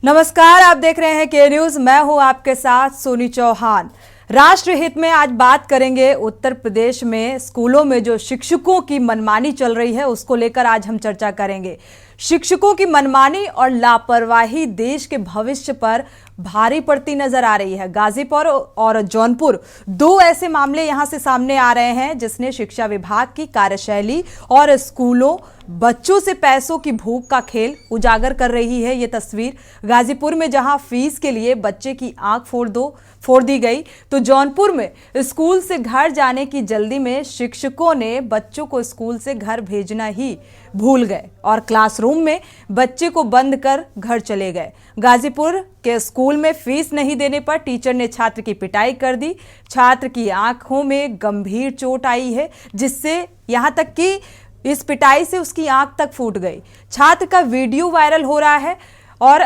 नमस्कार, आप देख रहे हैं के न्यूज। मैं हूं आपके साथ सोनी चौहान। राष्ट्र हित में आज बात करेंगे। उत्तर प्रदेश में स्कूलों में जो शिक्षकों की मनमानी चल रही है उसको लेकर आज हम चर्चा करेंगे। शिक्षकों की मनमानी और लापरवाही देश के भविष्य पर भारी पड़ती नजर आ रही है। गाजीपुर और जौनपुर दो ऐसे मामले यहां से सामने आ रहे हैं जिसने शिक्षा विभाग की कार्यशैली और स्कूलों बच्चों से पैसों की भूख का खेल उजागर कर रही है। ये तस्वीर गाजीपुर में जहां फीस के लिए बच्चे की आंख फोड़ दी गई, तो जौनपुर में स्कूल से घर जाने की जल्दी में शिक्षकों ने बच्चों को स्कूल से घर भेजना ही भूल गए और क्लासरूम में बच्चे को बंद कर घर चले गए। गाजीपुर के स्कूल में फीस नहीं देने पर टीचर ने छात्र की पिटाई कर दी। छात्र की आंखों में गंभीर चोट आई है, जिससे यहां तक कि इस पिटाई से उसकी आंख तक फूट गई। छात्र का वीडियो वायरल हो रहा है और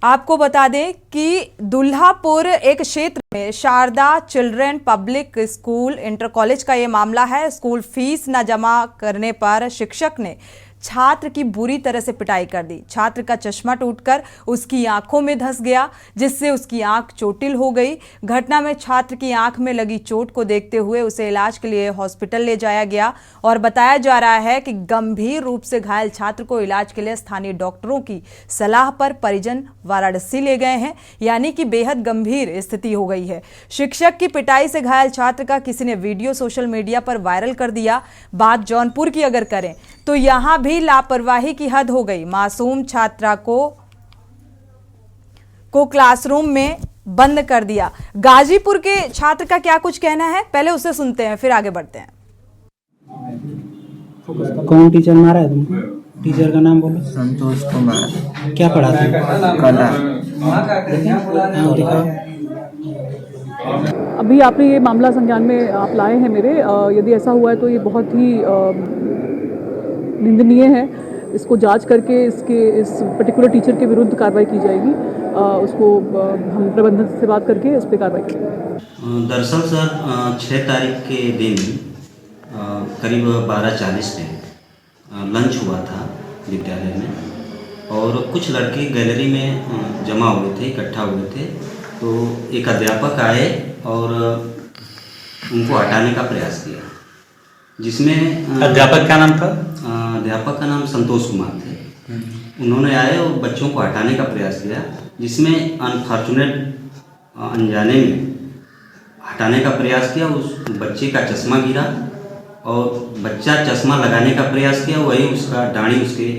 आपको बता दें कि दुल्हापुर एक क्षेत्र में Sharda children public school inter college का ये मामला है। स्कूल फीस न जमा करने पर शिक्षक ने छात्र की बुरी तरह से पिटाई कर दी। छात्र का चश्मा टूटकर उसकी आंखों में धंस गया, जिससे उसकी आंख चोटिल हो गई। घटना में छात्र की आंख में लगी चोट को देखते हुए उसे इलाज के लिए हॉस्पिटल ले जाया गया और बताया जा रहा है कि गंभीर रूप से घायल छात्र को इलाज के लिए स्थानीय डॉक्टरों की सलाह पर परिजन वाराणसी ले गए हैं, यानी कि बेहद गंभीर स्थिति हो गई है। शिक्षक की पिटाई से घायल छात्र का किसी ने वीडियो सोशल मीडिया पर वायरल कर दिया। बात जौनपुर की अगर करें तो यहां भी लापरवाही की हद हो गई। मासूम छात्रा को क्लासरूम में बंद कर दिया। गाजीपुर के छात्र का क्या कुछ कहना है, पहले उसे सुनते हैं फिर आगे बढ़ते हैं। कौन टीचर मारा है तुमको? टीचर का नाम बोलो। संतोष कुमार। क्या पढ़ाते हो? कला। अभी आपने ये मामला संज्ञान में आप लाए हैं मेरे। यदि ऐसा हुआ है तो ये बहुत ही निंदनीय है। इसको जांच करके इस पर्टिकुलर टीचर के विरुद्ध कार्रवाई की जाएगी। उसको हम प्रबंधन से बात करके इस पर कार्रवाई करेंगे। दरअसल सर 6 तारीख के दिन करीब 12:40 पे लंच हुआ था विद्यालय में और कुछ लड़के गैलरी में जमा हुए थे, इकट्ठा हुए थे। तो एक अध्यापक आए और उनको हटाने का प्रयास किया, जिसमें अध्यापक का नाम था? अध्यापक का नाम संतोष कुमार थे। उन्होंने आए और बच्चों को हटाने का प्रयास किया, जिसमें अनफॉर्चुनेट अनजाने में हटाने का प्रयास किया। उस बच्चे का चश्मा गिरा और बच्चा चश्मा लगाने का प्रयास किया, वही उसका डांडी उसके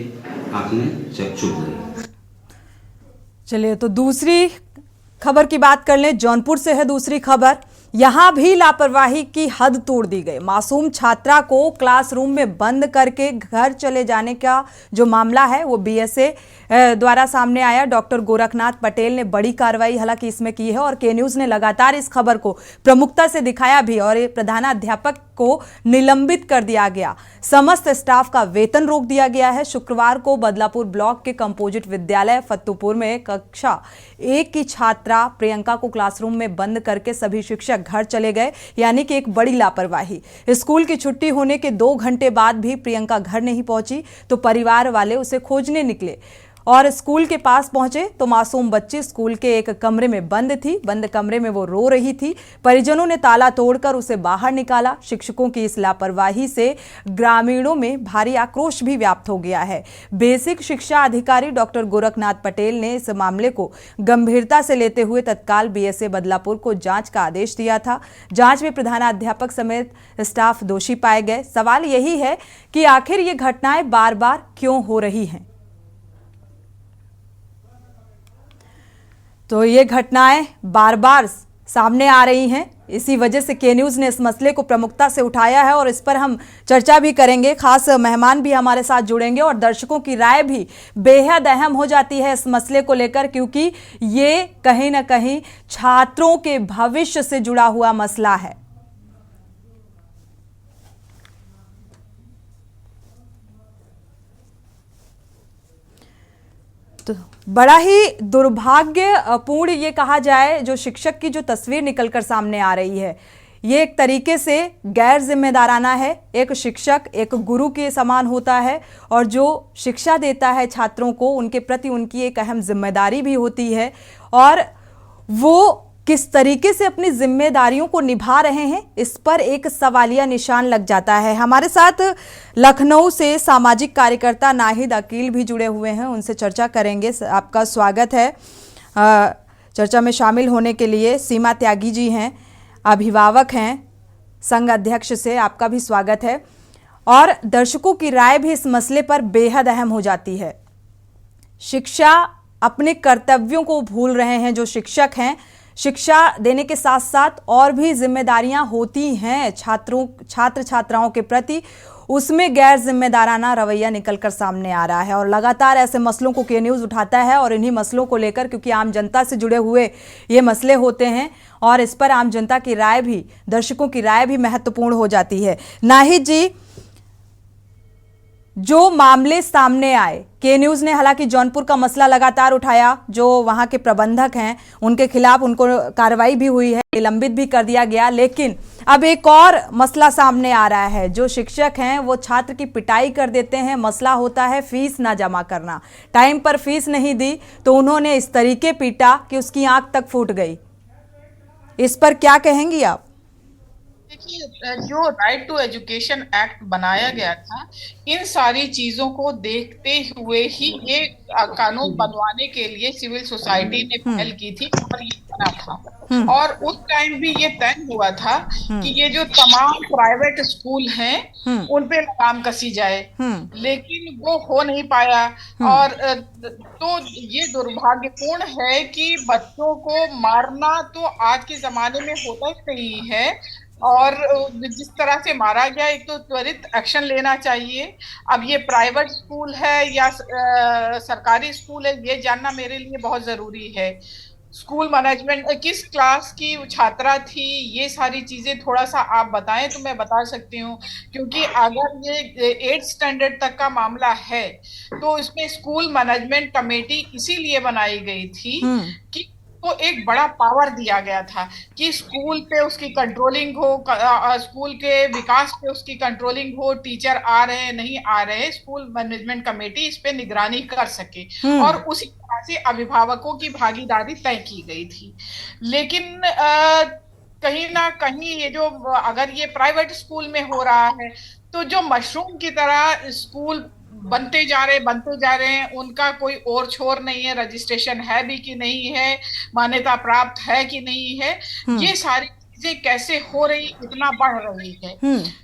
आँख में चुभ गई। चलिए, तो दूसरी खबर की बात कर लें। जौनपुर से है दूसरी खबर। यहां भी लापरवाही की हद तोड़ दी गई। मासूम छात्रा को क्लासरूम में बंद करके घर चले जाने का जो मामला है वो बीएसए द्वारा सामने आया। डॉक्टर गोरखनाथ पटेल ने बड़ी कार्रवाई हालांकि इसमें की है और के न्यूज ने लगातार इस खबर को प्रमुखता से दिखाया भी और प्रधानाध्यापक को निलंबित कर दिया गया। समस्त स्टाफ का वेतन रोक दिया गया है। शुक्रवार को बदलापुर ब्लॉक के कंपोजिट विद्यालय फत्तूपुर में कक्षा 1 की छात्रा प्रियंका को क्लासरूम में बंद करके सभी शिक्षक घर चले गए, यानी कि एक बड़ी लापरवाही। स्कूल की छुट्टी होने के 2 घंटे बाद भी प्रियंका घर नहीं पहुंची तो परिवार वाले उसे खोजने निकले और स्कूल के पास पहुंचे तो मासूम बच्ची स्कूल के एक कमरे में बंद थी। बंद कमरे में वो रो रही थी। परिजनों ने ताला तोड़कर उसे बाहर निकाला। शिक्षकों की इस लापरवाही से ग्रामीणों में भारी आक्रोश भी व्याप्त हो गया है। बेसिक शिक्षा अधिकारी डॉक्टर गोरखनाथ पटेल ने इस मामले को गंभीरता से लेते हुए तत्काल बीएसए बदलापुर को जांच का आदेश दिया था। जांच में प्रधानाध्यापक समेत स्टाफ दोषी पाए गए। सवाल यही है कि आखिर ये घटनाएं बार बार क्यों हो रही हैं। तो ये घटनाएं बार बार सामने आ रही हैं, इसी वजह से के न्यूज़ ने इस मसले को प्रमुखता से उठाया है और इस पर हम चर्चा भी करेंगे। खास मेहमान भी हमारे साथ जुड़ेंगे और दर्शकों की राय भी बेहद अहम हो जाती है इस मसले को लेकर, क्योंकि ये कहीं ना कहीं छात्रों के भविष्य से जुड़ा हुआ मसला है। तो बड़ा ही दुर्भाग्यपूर्ण ये कहा जाए जो शिक्षक की जो तस्वीर निकलकर सामने आ रही है, ये एक तरीके से गैर जिम्मेदाराना है। एक शिक्षक एक गुरु के समान होता है और जो शिक्षा देता है छात्रों को, उनके प्रति उनकी एक अहम जिम्मेदारी भी होती है और वो किस तरीके से अपनी जिम्मेदारियों को निभा रहे हैं, इस पर एक सवालिया निशान लग जाता है। हमारे साथ लखनऊ से सामाजिक कार्यकर्ता नाहिद अकील भी जुड़े हुए हैं, उनसे चर्चा करेंगे। आपका स्वागत है चर्चा में शामिल होने के लिए। सीमा त्यागी जी हैं, अभिभावक हैं संघ अध्यक्ष से, आपका भी स्वागत है। और दर्शकों की राय भी इस मसले पर बेहद अहम हो जाती है। शिक्षा अपने कर्तव्यों को भूल रहे हैं जो शिक्षक हैं। शिक्षा देने के साथ साथ और भी जिम्मेदारियां होती हैं छात्र छात्राओं के प्रति, उसमें गैर जिम्मेदाराना रवैया निकलकर सामने आ रहा है। और लगातार ऐसे मसलों को के न्यूज़ उठाता है और इन्हीं मसलों को लेकर, क्योंकि आम जनता से जुड़े हुए ये मसले होते हैं और इस पर आम जनता की राय भी, दर्शकों की राय भी महत्वपूर्ण हो जाती है। नाहिद जी, जो मामले सामने आए, के न्यूज़ ने हालांकि जौनपुर का मसला लगातार उठाया, जो वहां के प्रबंधक हैं उनके खिलाफ उनको कार्रवाई भी हुई है, निलंबित भी कर दिया गया। लेकिन अब एक और मसला सामने आ रहा है, जो शिक्षक हैं वो छात्र की पिटाई कर देते हैं। मसला होता है फीस ना जमा करना, टाइम पर फीस नहीं दी तो उन्होंने इस तरीके पीटा कि उसकी आंख तक फूट गई। इस पर क्या कहेंगी आप? देखिए, जो राइट टू एजुकेशन एक्ट बनाया गया था, इन सारी चीजों को देखते हुए ही ये कानून बनवाने के लिए सिविल सोसाइटी ने पहल की थी और ये बना था। और उस टाइम भी ये तय हुआ था कि ये जो तमाम प्राइवेट स्कूल हैं उन पे लगाम कसी जाए, लेकिन वो हो नहीं पाया। और तो ये दुर्भाग्यपूर्ण है कि बच्चों को मारना तो आज के जमाने में होता ही नहीं है, और जिस तरह से मारा गया, एक तो त्वरित एक्शन लेना चाहिए। अब ये प्राइवेट स्कूल है या सरकारी स्कूल है, ये जानना मेरे लिए बहुत जरूरी है। स्कूल मैनेजमेंट, किस क्लास की छात्रा थी, ये सारी चीजें थोड़ा सा आप बताएं तो मैं बता सकती हूँ। क्योंकि अगर ये 8th स्टैंडर्ड तक का मामला है तो इसमें स्कूल मैनेजमेंट कमेटी इसीलिए बनाई गई थी कि को एक बड़ा पावर दिया गया था कि स्कूल पे उसकी कंट्रोलिंग हो, स्कूल के विकास पे उसकी कंट्रोलिंग हो, टीचर आ रहे हैं नहीं आ रहे हैं, स्कूल मैनेजमेंट कमेटी इस पे निगरानी कर सके। और उसी तरह से अभिभावकों की भागीदारी तय की गई थी। लेकिन कहीं ना कहीं ये जो, अगर ये प्राइवेट स्कूल में हो रहा है तो जो मशरूम की तरह स्कूल बनते जा रहे हैं, उनका कोई और छोर नहीं है, रजिस्ट्रेशन है भी कि नहीं है, मान्यता प्राप्त है कि नहीं है, ये सारी चीजें कैसे हो रही, इतना बढ़ रही है।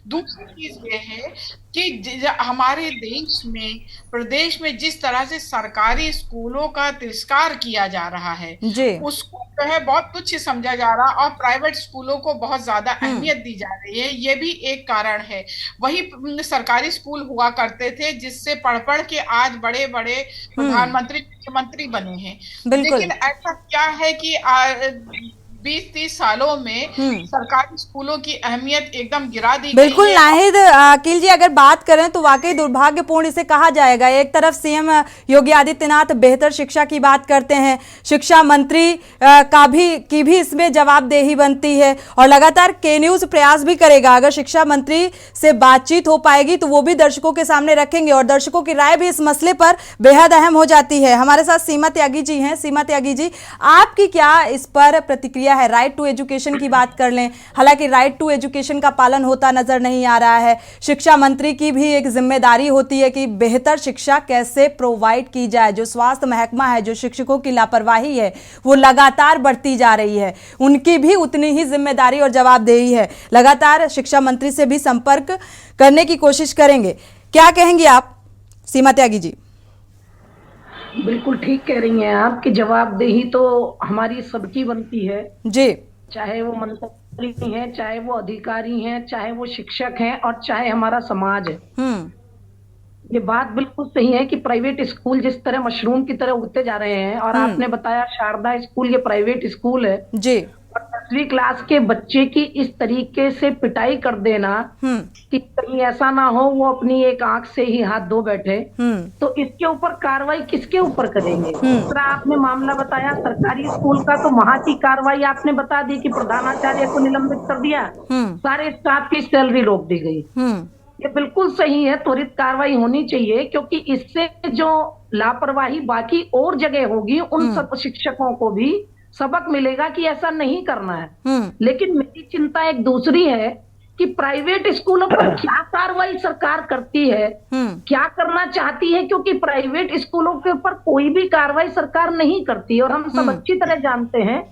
दूसरी चीज ये है कि हमारे देश में, प्रदेश में जिस तरह से सरकारी स्कूलों का तिरस्कार किया जा रहा है, उसको जो है बहुत तुच्छ समझा जा रहा और प्राइवेट स्कूलों को बहुत ज्यादा अहमियत दी जा रही है, ये भी एक कारण है। वही सरकारी स्कूल हुआ करते थे जिससे पढ़ के आज बड़े बड़े प्रधानमंत्री, मुख्यमंत्री बने हैं। लेकिन ऐसा क्या है कि 20-30 सालों में सरकारी स्कूलों की अहमियत एकदम गिरा दी गई है। बिल्कुल नाहिद अकील जी, अगर बात करें तो वाकई दुर्भाग्यपूर्ण इसे कहा जाएगा। एक तरफ सीएम योगी आदित्यनाथ बेहतर शिक्षा की बात करते हैं, शिक्षा मंत्री की भी इसमें जवाबदेही बनती है और लगातार के न्यूज़ प्रयास भी करेगा। अगर शिक्षा मंत्री से बातचीत हो पाएगी तो वो भी दर्शकों के सामने रखेंगे और दर्शकों की राय भी इस मसले पर बेहद अहम हो जाती है। हमारे साथ सीमा त्यागी जी हैं। सीमा त्यागी जी, आपकी क्या इस पर प्रतिक्रिया है? राइट टू एजुकेशन की बात कर लें, हालांकि राइट टू एजुकेशन का पालन होता नजर नहीं आ रहा है। शिक्षा मंत्री की भी एक जिम्मेदारी होती है कि बेहतर शिक्षा कैसे प्रोवाइड की जाए। जो स्वास्थ्य महकमा है, जो शिक्षकों की लापरवाही है वो लगातार बढ़ती जा रही है, उनकी भी उतनी ही जिम्मेदारी और जवाबदेही है। लगातार शिक्षा मंत्री से भी संपर्क करने की कोशिश करेंगे। क्या कहेंगी आप सीमा त्यागी जी? बिल्कुल ठीक कह रही हैं आप कि जवाबदेही तो हमारी सबकी बनती है जी, चाहे वो मंत्री हैं, चाहे वो अधिकारी हैं, चाहे वो शिक्षक हैं और चाहे हमारा समाज है। ये बात बिल्कुल सही है कि प्राइवेट स्कूल जिस तरह मशरूम की तरह उगते जा रहे हैं, और आपने बताया शारदा स्कूल ये प्राइवेट स्कूल है जी, और 10वीं क्लास के बच्चे की इस तरीके से पिटाई कर देना कि कहीं ऐसा ना हो वो अपनी एक आंख से ही हाथ धो बैठे, तो इसके ऊपर कार्रवाई किसके ऊपर करेंगे? दूसरा आपने मामला बताया सरकारी स्कूल का, तो वहां की कार्रवाई आपने बता दी कि प्रधानाचार्य को निलंबित कर दिया, सारे स्टाफ की सैलरी रोक दी गई। ये बिल्कुल सही है, त्वरित कार्रवाई होनी चाहिए, क्योंकि इससे जो लापरवाही बाकी और जगह होगी उन सब शिक्षकों को भी सबक मिलेगा कि ऐसा नहीं करना है। लेकिन मेरी चिंता एक दूसरी है कि प्राइवेट स्कूलों पर क्या कार्रवाई सरकार करती है, क्या करना चाहती है, क्योंकि प्राइवेट स्कूलों के ऊपर कोई भी कार्रवाई सरकार नहीं करती। और हम सब अच्छी तरह जानते हैं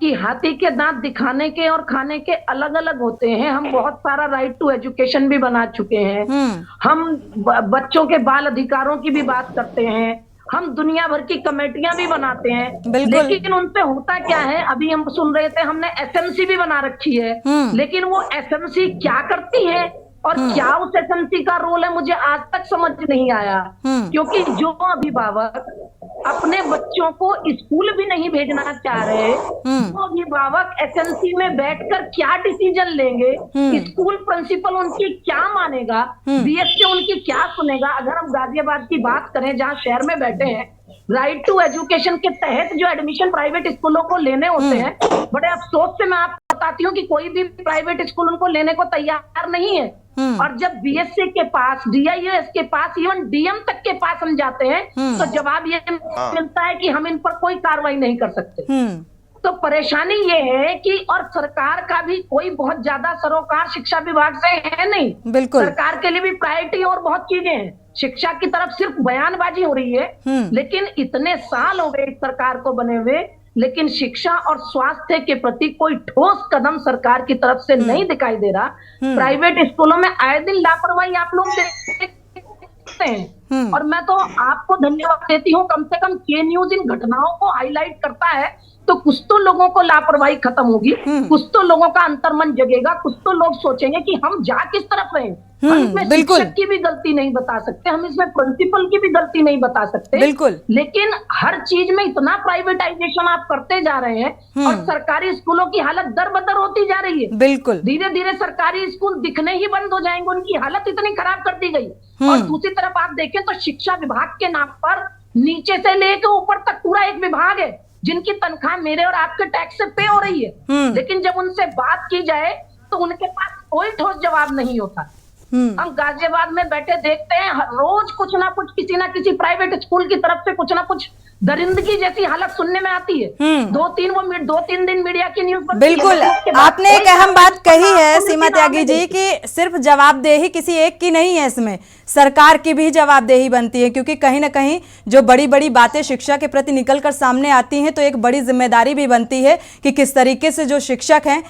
कि हाथी के दांत दिखाने के और खाने के अलग अलग होते हैं। हम बहुत सारा राइट टू एजुकेशन भी बना चुके हैं, हम बच्चों के बाल अधिकारों की भी बात करते हैं, हम दुनिया भर की कमेटियां भी बनाते हैं, लेकिन उनपे होता क्या है? अभी हम सुन रहे थे हमने एसएमसी भी बना रखी है, लेकिन वो एसएमसी क्या करती है और क्या उस एसएमसी का रोल है, मुझे आज तक समझ नहीं आया। क्योंकि जो अभिभावक अपने बच्चों को स्कूल भी नहीं भेजना चाह रहे, वो अभिभावक एसएमसी में बैठकर क्या डिसीजन लेंगे, स्कूल प्रिंसिपल उनकी क्या मानेगा, बीएससी उनकी क्या सुनेगा? अगर हम गाजियाबाद की बात करें, जहाँ शहर में बैठे हैं, राइट टू एजुकेशन के तहत जो एडमिशन प्राइवेट स्कूलों को लेने होते हैं, बड़े अफसोस से मैं आपको बताती हूँ कि कोई भी प्राइवेट स्कूल उनको लेने को तैयार नहीं है। और जब बीएससी के पास, डीआईएस के पास, इवन डीएम तक के पास हम जाते हैं, तो जवाब ये मिलता है कि हम इन पर कोई कार्रवाई नहीं कर सकते। तो परेशानी ये है कि और सरकार का भी कोई बहुत ज्यादा सरोकार शिक्षा विभाग से है नहीं। बिल्कुल, सरकार के लिए भी प्रायोरिटी और बहुत चीजें हैं, शिक्षा की तरफ सिर्फ बयानबाजी हो रही है। लेकिन इतने साल हो गए इस सरकार को बने हुए, लेकिन शिक्षा और स्वास्थ्य के प्रति कोई ठोस कदम सरकार की तरफ से नहीं दिखाई दे रहा। प्राइवेट स्कूलों में आए दिन लापरवाही आप लोग देखते हैं, और मैं तो आपको धन्यवाद देती हूँ, कम से कम के न्यूज इन घटनाओं को हाईलाइट करता है, तो कुछ तो लोगों को लापरवाही खत्म होगी, कुछ तो लोगों का अंतर्मन जगेगा, कुछ तो लोग सोचेंगे कि हम जा किस तरफ रहे। हम इसमें शिक्षक की भी गलती नहीं बता सकते, हम इसमें प्रिंसिपल की भी गलती नहीं बता सकते, बिल्कुल। लेकिन हर चीज में इतना प्राइवेटाइजेशन आप करते जा रहे हैं और सरकारी स्कूलों की हालत दर बदर होती जा रही है। बिल्कुल, धीरे धीरे सरकारी स्कूल दिखने ही बंद हो जाएंगे, उनकी हालत इतनी खराब कर दी गई। और दूसरी तरफ आप देखें तो शिक्षा विभाग के नाम पर नीचे से लेकर ऊपर तक पूरा एक विभाग है, जिनकी तनख्वाह मेरे और आपके टैक्स से पे हो रही है, लेकिन जब उनसे बात की जाए तो उनके पास कोई ठोस जवाब नहीं होता। हम गाजियाबाद में बैठे देखते हैं, रोज कुछ ना कुछ किसी ना किसी प्राइवेट स्कूल की तरफ से कुछ ना कुछ दरिंदगी जैसी हालत सुनने में आती है। दो तीन दिन मीडिया की न्यूज। बिल्कुल, आपने एक अहम बात कही है सीमा त्यागी जी कि सिर्फ जवाबदेही किसी एक की नहीं है, इसमें सरकार की भी जवाबदेही बनती है, क्योंकि कहीं ना कहीं जो बड़ी बड़ी बातें शिक्षा के प्रति निकलकर सामने आती हैं, तो एक बड़ी जिम्मेदारी भी बनती है कि किस तरीके से जो शिक्षक हैं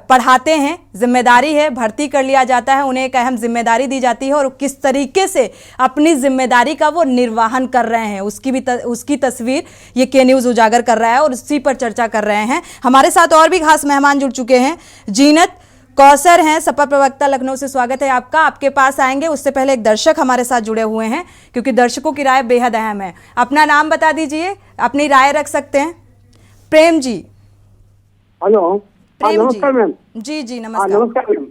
पढ़ाते हैं, जिम्मेदारी है, भर्ती कर लिया जाता है, उन्हें एक अहम जिम्मेदारी दी जाती है, और किस तरीके से अपनी जिम्मेदारी का वो निर्वहन कर रहे हैं, उसकी तस्वीर ये के न्यूज़ उजागर कर रहा है और उसी पर चर्चा कर रहे हैं। हमारे साथ और भी खास मेहमान जुड़ चुके हैं। जीनत कौसर हैं, सपा प्रवक्ता, लखनऊ से, स्वागत है आपका। आपके पास आएंगे, उससे पहले एक दर्शक हमारे साथ जुड़े हुए हैं, क्योंकि दर्शकों की राय बेहद अहम है। अपना नाम बता दीजिए, अपनी राय रख सकते हैं। प्रेम जी। हेलो, नमस्कार मैम। जी जी नमस्कार। नमस्कार मैम,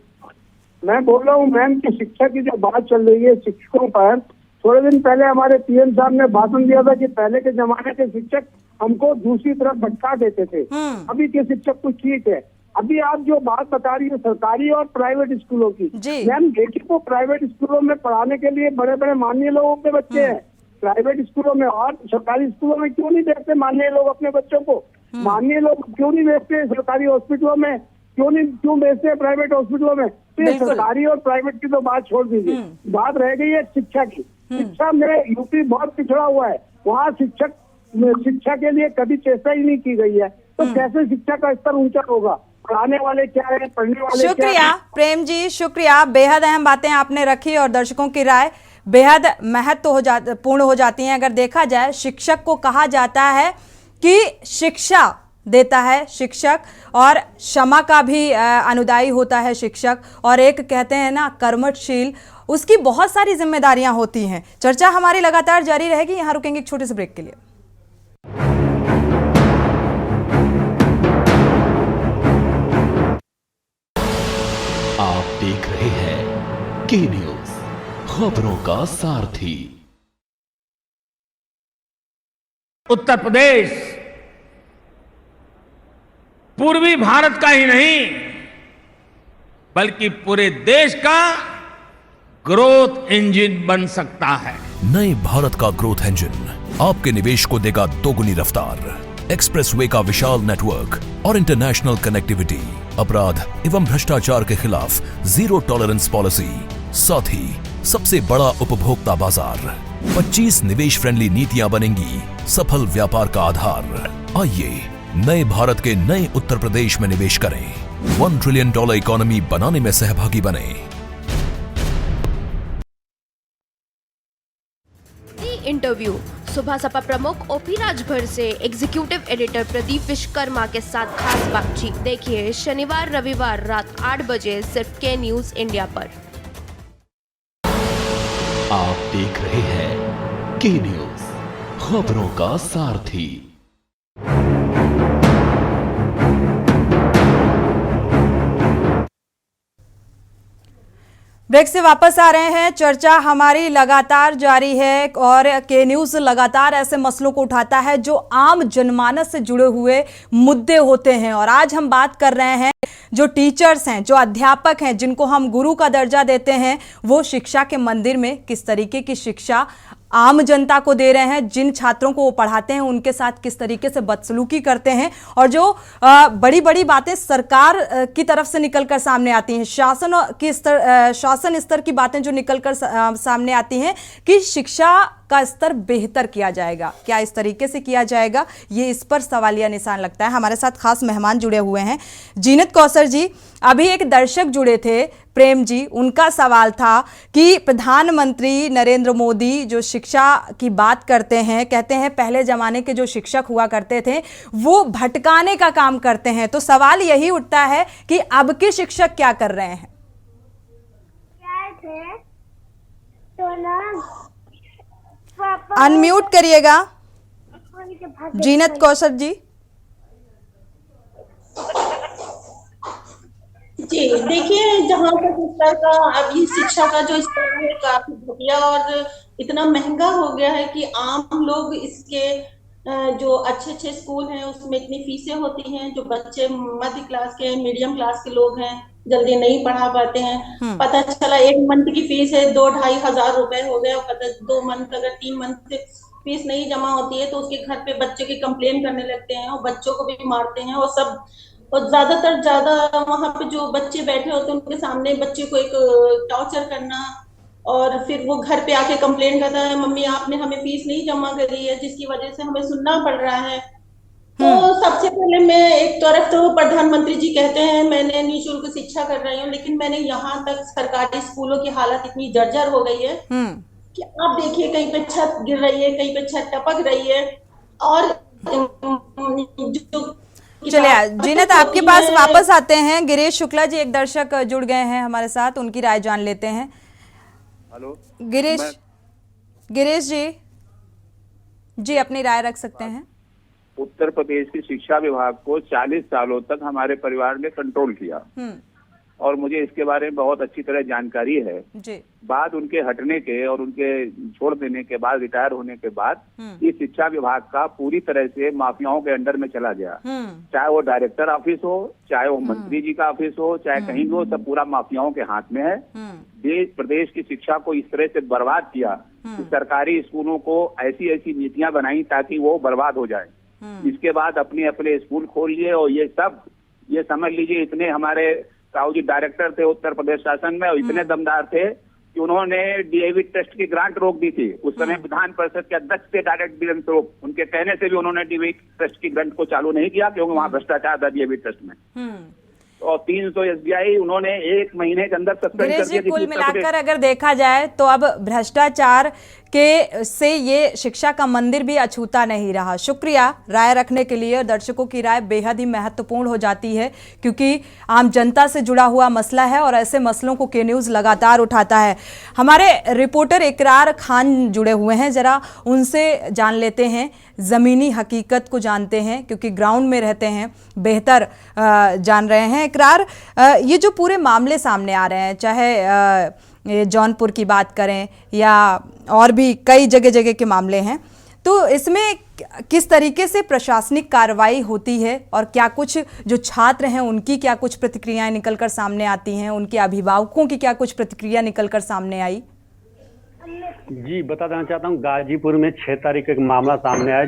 मैं बोल रहा हूँ मैम कि शिक्षा की जो बात चल रही है शिक्षकों पर, थोड़े दिन पहले हमारे पीएम साहब ने भाषण दिया था कि पहले के जमाने के शिक्षक हमको दूसरी तरफ भटका देते थे, अभी के शिक्षक कुछ ठीक है। अभी आप जो बात बता रही है सरकारी और प्राइवेट स्कूलों की, मैम देखिए तो प्राइवेट स्कूलों में पढ़ाने के लिए बड़े बड़े माननीय लोगों के बच्चे हैं प्राइवेट स्कूलों में, और सरकारी स्कूलों में क्यों नहीं भेजते माननीय लोग अपने बच्चों को? माननीय लोग क्यों नहीं भेजते सरकारी हॉस्पिटलों में, क्यों भेजते हैं प्राइवेट हॉस्पिटलों में? तो सरकारी और प्राइवेट की तो बात छोड़ दीजिए, बात रह गई है शिक्षा की। शिक्षा में यूपी बहुत पिछड़ा हुआ है, वहाँ शिक्षा के लिए कभी चेष्टा ही नहीं की गई है, तो कैसे शिक्षा का स्तर ऊंचा होगा? पढ़ाने वाले क्या है, पढ़ने वाले शुक्रिया प्रेम जी, शुक्रिया। बेहद अहम बातें आपने रखी और दर्शकों की राय बेहद महत्वपूर्ण हो जाती हैं। अगर देखा जाए, शिक्षक को कहा जाता है कि शिक्षा देता है शिक्षक, और क्षमा का भी अनुदायी होता है शिक्षक, और एक कहते हैं ना कर्मठशील, उसकी बहुत सारी जिम्मेदारियां होती हैं। चर्चा हमारी लगातार जारी रहेगी, यहाँ रुकेंगे एक छोटे से ब्रेक के लिए। के न्यूज, खबरों का सारथी। उत्तर प्रदेश पूर्वी भारत का ही नहीं बल्कि पूरे देश का ग्रोथ इंजन बन सकता है। नए भारत का ग्रोथ इंजन आपके निवेश को देगा दोगुनी रफ्तार, एक्सप्रेसवे का विशाल नेटवर्क और इंटरनेशनल कनेक्टिविटी, अपराध एवं भ्रष्टाचार के खिलाफ जीरो टॉलरेंस पॉलिसी, साथ ही सबसे बड़ा उपभोक्ता बाजार। 25 निवेश फ्रेंडली नीतियां बनेंगी सफल व्यापार का आधार। आइए नए भारत के नए उत्तर प्रदेश में निवेश करें, $1 ट्रिलियन इकोनॉमी बनाने में सहभागी बने। इंटरव्यू सुबह सपा प्रमुख ओपी राजभर से एग्जीक्यूटिव एडिटर प्रदीप विश्वकर्मा के साथ खास बातचीत देखिए शनिवार रविवार रात 8 बजे सिर्फ के न्यूज इंडिया पर। आप देख रहे हैं के न्यूज, खबरों का सारथी। ब्रेक से वापस आ रहे हैं। चर्चा हमारी लगातार जारी है और के न्यूज़ लगातार ऐसे मसलों को उठाता है जो आम जनमानस से जुड़े हुए मुद्दे होते हैं। और आज हम बात कर रहे हैं जो टीचर्स हैं, जो अध्यापक हैं, जिनको हम गुरु का दर्जा देते हैं, वो शिक्षा के मंदिर में किस तरीके की शिक्षा आम जनता को दे रहे हैं, जिन छात्रों को वो पढ़ाते हैं उनके साथ किस तरीके से बदसलूकी करते हैं, और जो बड़ी बड़ी बातें सरकार की तरफ से निकलकर सामने आती हैं, शासन स्तर की बातें जो निकलकर सामने आती हैं कि शिक्षा का स्तर बेहतर किया जाएगा। क्या इस तरीके से किया जाएगा, ये इस पर सवालिया निशान लगता है। हमारे साथ खास मेहमान जुड़े हुए हैं, जीनत कौसर जी। अभी एक दर्शक जुड़े थे, प्रेम जी, उनका सवाल था कि प्रधानमंत्री नरेंद्र मोदी जो शिक्षा की बात करते हैं, कहते हैं पहले जमाने के जो शिक्षक हुआ करते थे वो भटकाने का काम करते हैं। तो सवाल यही उठता है कि अब के शिक्षक क्या कर रहे हैं? अनम्यूट करिएगा जीनत कौसर जी। जी देखिए, जहाँ तक इस तरह का अभी शिक्षा का जो स्तर है काफी घटिया और इतना महंगा हो गया है कि आम लोग इसके जो अच्छे अच्छे स्कूल हैं उसमें इतनी फीसें होती हैं, जो बच्चे मध्य क्लास के मीडियम क्लास के लोग हैं जल्दी नहीं पढ़ा पाते हैं। पता चला 1 मंथ की फीस है 2-2.5 हजार रुपए हो गए, और पता 2 मंथ अगर 3 मंथ से फीस नहीं जमा होती है तो उसके घर पे बच्चे की कंप्लेन करने लगते हैं और बच्चों को भी मारते हैं और सब। और ज्यादा वहां पे जो बच्चे बैठे होते हैं उनके सामने बच्चे को एक टॉर्चर करना, और फिर वो घर पे आके कंप्लेन करता है मम्मी आपने हमें फीस नहीं जमा करी है, जिसकी वजह से हमें सुनना पड़ रहा है। तो सबसे पहले मैं एक तरफ तो प्रधानमंत्री जी कहते हैं मैंने निःशुल्क शिक्षा कर रही हूँ, लेकिन मैंने यहाँ तक सरकारी स्कूलों की हालत इतनी जर्जर हो गई है कि आप देखिए कहीं पे छत गिर रही है, कहीं पे छत टपक रही है। और चलिए जीनत, आपके पास वापस आते हैं। गिरीश शुक्ला जी एक दर्शक जुड़ गए हैं हमारे साथ, उनकी राय जान लेते हैं। हेलो गिरीश जी अपनी राय रख सकते हैं। उत्तर प्रदेश की शिक्षा विभाग को 40 सालों तक हमारे परिवार ने कंट्रोल किया और मुझे इसके बारे में बहुत अच्छी तरह जानकारी है। जी। बाद उनके हटने के और उनके छोड़ देने के बाद, रिटायर होने के बाद ये शिक्षा विभाग का पूरी तरह से माफियाओं के अंडर में चला गया। चाहे वो डायरेक्टर ऑफिस हो, चाहे वो मंत्री जी का ऑफिस हो, चाहे कहीं भी हो, सब पूरा माफियाओं के हाथ में है। देश प्रदेश की शिक्षा को इस तरह से बर्बाद किया कि सरकारी स्कूलों को ऐसी ऐसी नीतियां बनाई ताकि वो बर्बाद हो जाए। इसके बाद अपने अपने स्कूल खोल लिए और ये समझ लीजिए इतने हमारे साहू जी डायरेक्टर थे उत्तर प्रदेश शासन में और इतने दमदार थे कि उन्होंने डीएवी टेस्ट की ग्रांट रोक दी थी। उस समय विधान परिषद के अध्यक्ष थे डायरेक्ट वीरेंद्र स्वरूप, उनके कहने से भी उन्होंने डीएवी टेस्ट की ग्रांट को चालू नहीं किया क्योंकि वहां भ्रष्टाचार था डीएवी टेस्ट में। और 300 SBI उन्होंने 1 महीने के अंदर सस्पेंड कर दिया। कुल मिलाकर अगर देखा जाए तो अब भ्रष्टाचार के से ये शिक्षा का मंदिर भी अछूता नहीं रहा। शुक्रिया राय रखने के लिए। दर्शकों की राय बेहद ही महत्वपूर्ण हो जाती है क्योंकि आम जनता से जुड़ा हुआ मसला है और ऐसे मसलों को के न्यूज़ लगातार उठाता है। हमारे रिपोर्टर इकरार खान जुड़े हुए हैं, जरा उनसे जान लेते हैं, ज़मीनी हकीकत को जानते हैं क्योंकि ग्राउंड में रहते हैं, बेहतर जान रहे हैं। इकरार, ये जो पूरे मामले सामने आ रहे हैं, चाहे ये जौनपुर की बात करें या और भी कई जगह जगह के मामले हैं, तो इसमें किस तरीके से प्रशासनिक कार्रवाई होती है और क्या कुछ जो छात्र हैं उनकी क्या कुछ प्रतिक्रियाएं निकलकर सामने आती हैं, उनके अभिभावकों की क्या कुछ प्रतिक्रिया निकलकर सामने आई? जी बता देना चाहता हूँ, गाजीपुर में 6 तारीख एक मामला सामने आया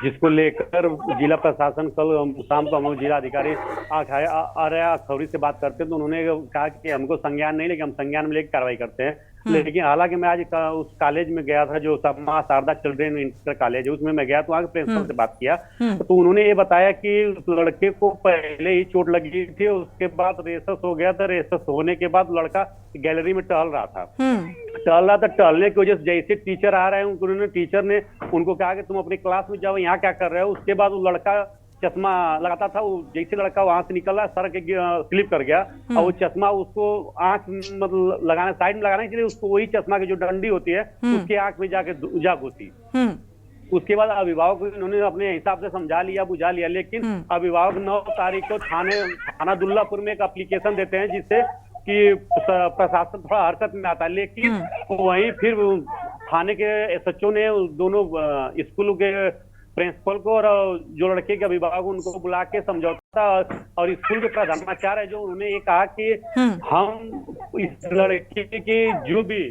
जिसको लेकर जिला प्रशासन कल शाम को हम लोग जिला अधिकारी आर्या खौरी से बात करते हैं तो उन्होंने कहा कि हमको संज्ञान नहीं, लेकिन हम संज्ञान में लेकर कार्रवाई करते हैं। लेकिन हालांकि मैं आज उस कॉलेज में गया था जो मां शारदा चिल्ड्रेन इंटर कॉलेज है, उसमें मैं गया तो वहाँ के प्रिंसिपल से बात किया तो उन्होंने ये बताया कि लड़के को पहले ही चोट लगी थी, उसके बाद रेसस हो गया था। रेसस होने के बाद लड़का गैलरी में टहल रहा था, टहलने की वजह से जैसे टीचर आ रहे हैं उन्होंने टीचर ने उनको कहा कि तुम अपनी क्लास में जाओ, यहाँ क्या कर रहे हो। उसके बाद वो लड़का चश्मा लगाता था, वो जैसे लड़का वहां से निकला सर के स्लिप कर गया और वो चश्मा उसको आंख मतलब लगाने साइड में लगाने के लिए उसको वही चश्मा की जो डंडी होती है उसके आंख में जाके जा घुसी। उसके बाद अभिभावक इन्होंने अपने हिसाब से समझा लिया बुझा लिया, लेकिन अभिभावक 9 तारीख को थाना दुल्लापुर में एक एप्लीकेशन देते हैं जिससे कि प्रशासन थोड़ा हरकत में आता है, लेकिन वहीं फिर थाने के SHO ने दोनों स्कूल के प्रिंसिपल को और जो लड़के के अभिभावक उनको बुला के समझौता और स्कूल के प्रधानाचार्य है जो उन्होंने ये कहा कि हम इस लड़के के जो भी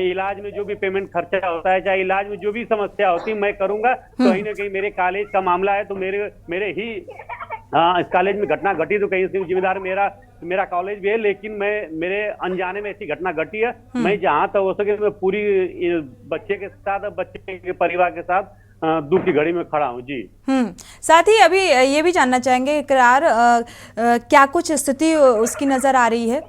इलाज में जो भी पेमेंट खर्चा होता है, चाहे इलाज में जो भी समस्या होती है मैं करूंगा। कहीं ना कहीं मेरे कॉलेज का मामला है तो मेरे ही इस कॉलेज में घटना घटी तो कहीं से जिम्मेदार मेरा कॉलेज भी है, लेकिन मेरे अनजाने में ऐसी घटना घटी है। मैं जहां तक हो सके मैं पूरी बच्चे के साथ बच्चे के परिवार के साथ दुख की घड़ी में खड़ा हूँ जी। साथ ही अभी ये भी जानना चाहेंगे इकरार क्या कुछ स्थिति उसकी नजर आ रही है?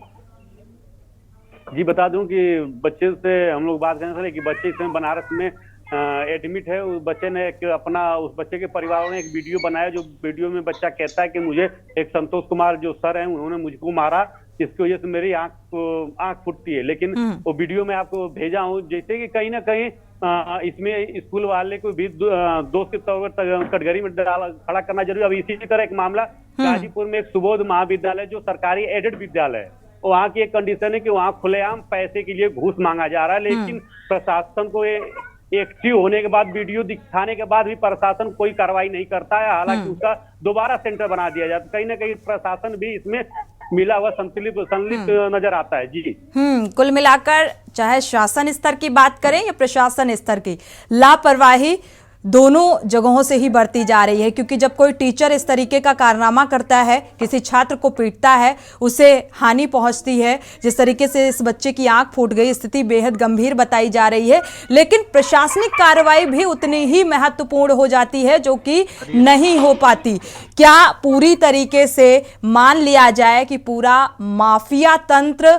जी बता दूं कि बच्चे से हम लोग बात करने कि बच्चे इसमें बनारस में एडमिट है। उस बच्चे ने उस बच्चे के परिवार ने एक वीडियो बनाया, जो वीडियो में बच्चा कहता है कि मुझे एक संतोष कुमार जो सर हैं उन्होंने मुझको मारा, इसकी वजह से मेरी आंख फूटती है। लेकिन वो वीडियो में आपको भेजा हूँ, जैसे कि कहीं ना कहीं इसमें स्कूल वाले को भी दोस्त के तौर पर कटघरी में खड़ा करना जरूरी। अब इसी तरह एक मामला गाजीपुर में एक सुबोध महाविद्यालय जो सरकारी एडेड विद्यालय है, वहाँ की एक कंडीशन है कि वहाँ खुलेआम पैसे के लिए घूस मांगा जा रहा है, लेकिन प्रशासन को एक्टिव होने के बाद वीडियो दिखाने के बाद भी प्रशासन कोई कार्रवाई नहीं करता है। हालांकि उसका दोबारा सेंटर बना दिया जाता है। कहीं ना कहीं प्रशासन भी इसमें मिला हुआ संलिप्त नजर आता है जी। कुल मिलाकर चाहे शासन स्तर की बात करें या प्रशासन स्तर की, लापरवाही दोनों जगहों से ही बढ़ती जा रही है। क्योंकि जब कोई टीचर इस तरीके का कारनामा करता है, किसी छात्र को पीटता है, उसे हानि पहुंचती है, जिस तरीके से इस बच्चे की आंख फूट गई, स्थिति बेहद गंभीर बताई जा रही है। लेकिन प्रशासनिक कार्रवाई भी उतनी ही महत्वपूर्ण हो जाती है जो कि नहीं हो पाती। क्या पूरी तरीके से मान लिया जाए कि पूरा माफिया तंत्र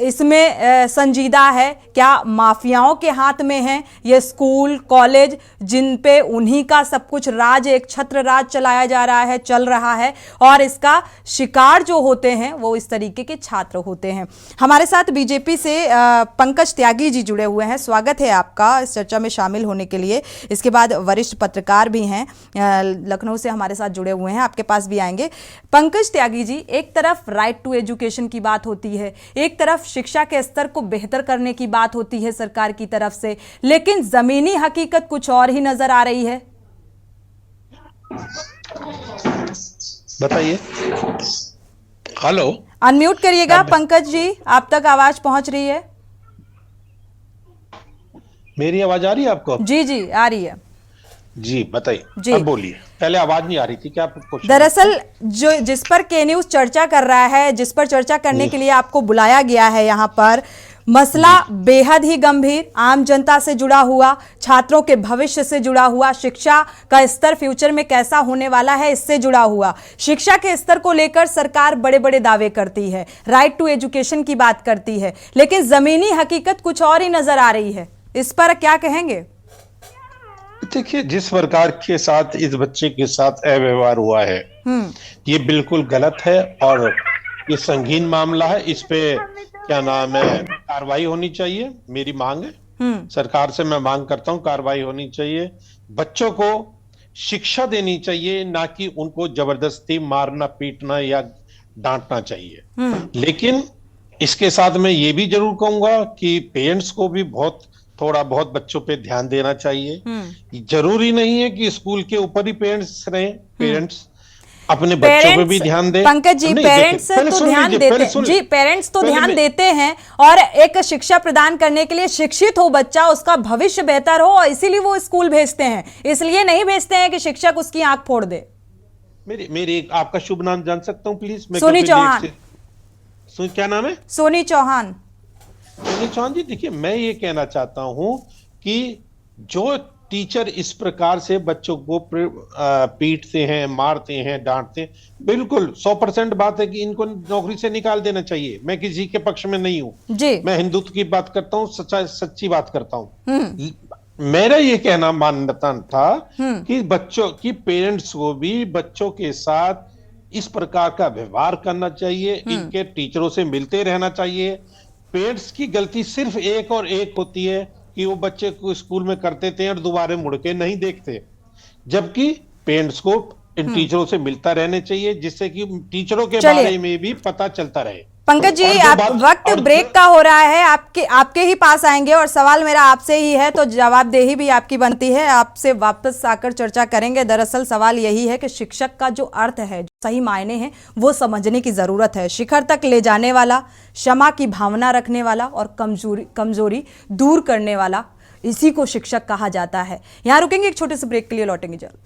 इसमें संजीदा है? क्या माफियाओं के हाथ में है ये स्कूल कॉलेज जिन पे उन्हीं का सब कुछ राज, एक छत्र राज चलाया जा रहा है, चल रहा है, और इसका शिकार जो होते हैं वो इस तरीके के छात्र होते हैं? हमारे साथ बीजेपी से पंकज त्यागी जी जुड़े हुए हैं। स्वागत है आपका इस चर्चा में शामिल होने के लिए। इसके बाद वरिष्ठ पत्रकार भी हैं, लखनऊ से हमारे साथ जुड़े हुए हैं, आपके पास भी आएंगे। पंकज त्यागी जी, एक तरफ राइट टू एजुकेशन की बात होती है, एक तरफ शिक्षा के स्तर को बेहतर करने की बात होती है सरकार की तरफ से, लेकिन जमीनी हकीकत कुछ और ही नजर आ रही है। बताइए। हेलो, अनम्यूट करिएगा पंकज जी, आप तक आवाज पहुंच रही है? मेरी आवाज आ रही है आपको? जी जी आ रही है जी, बताइए, अब बोलिए। पहले आवाज नहीं आ रही थी क्या? दरअसल जो जिस पर के न्यूज चर्चा कर रहा है, जिस पर चर्चा करने के लिए आपको बुलाया गया है यहाँ पर, मसला बेहद ही गंभीर, आम जनता से जुड़ा हुआ, छात्रों के भविष्य से जुड़ा हुआ, शिक्षा का स्तर फ्यूचर में कैसा होने वाला है इससे जुड़ा हुआ। शिक्षा के स्तर को लेकर सरकार बड़े बड़े दावे करती है, राइट टू एजुकेशन की बात करती है, लेकिन जमीनी हकीकत कुछ और ही नजर आ रही है। इस पर क्या कहेंगे? देखिए, जिस प्रकार के साथ इस बच्चे के साथ अव्यवहार हुआ है ये बिल्कुल गलत है और ये संगीन मामला है। इस पे क्या नाम है, कार्रवाई होनी चाहिए। मेरी मांग है, सरकार से मैं मांग करता हूं कार्रवाई होनी चाहिए। बच्चों को शिक्षा देनी चाहिए, ना कि उनको जबरदस्ती मारना पीटना या डांटना चाहिए। लेकिन इसके साथ मैं ये भी जरूर कहूंगा कि पेरेंट्स को भी थोड़ा बहुत बच्चों पे ध्यान देना चाहिए। जरूरी नहीं है कि स्कूल के ऊपर ही पेरेंट्स रहें, पेरेंट्स अपने बच्चों पे भी ध्यान दें। पंकज जी, पेरेंट्स तो ध्यान देते हैं जी, पेरेंट्स तो ध्यान देते हैं, और एक शिक्षा प्रदान करने के लिए शिक्षित हो बच्चा, उसका भविष्य बेहतर हो, और इसीलिए वो स्कूल भेजते हैं। इसलिए नहीं भेजते हैं कि शिक्षक उसकी आंख फोड़ दे। मेरी आपका शुभ नाम जान सकता हूँ प्लीज? सोनी चौहान। क्या नाम है? सोनी चौहान। सोनी चौहान जी, देखिए मैं ये कहना चाहता हूं कि जो टीचर इस प्रकार से बच्चों को पीटते हैं, मारते हैं, डांटते हैं, बिल्कुल 100% बात है कि इनको नौकरी से निकाल देना चाहिए। मैं किसी के पक्ष में नहीं हूं जी, मैं हिंदुत्व की बात करता हूं, सच्ची बात करता हूं। मेरा ये कहना मानता था कि बच्चों की पेरेंट्स को भी बच्चों के साथ इस प्रकार का व्यवहार करना चाहिए, इनके टीचरों से मिलते रहना चाहिए। पेरेंट्स की गलती सिर्फ एक और एक होती है कि वो बच्चे को स्कूल में करते थे और दोबारा मुड़ के नहीं देखते, जबकि पेरेंट्स को इन टीचरों से मिलता रहने चाहिए, जिससे कि टीचरों के बारे में भी पता चलता रहे। पंकज जी, वक्त ब्रेक का हो रहा है, आपके ही पास आएंगे, और सवाल मेरा आपसे ही है, तो जवाबदेही भी आपकी बनती है। आपसे वापस आकर चर्चा करेंगे। दरअसल सवाल यही है कि शिक्षक का जो अर्थ है, सही मायने हैं, वो समझने की जरूरत है। शिखर तक ले जाने वाला, क्षमा की भावना रखने वाला और कमजोरी दूर करने वाला, इसी को शिक्षक कहा जाता है। यहां रुकेंगे, एक छोटे से ब्रेक के लिए लौटेंगे जल्द।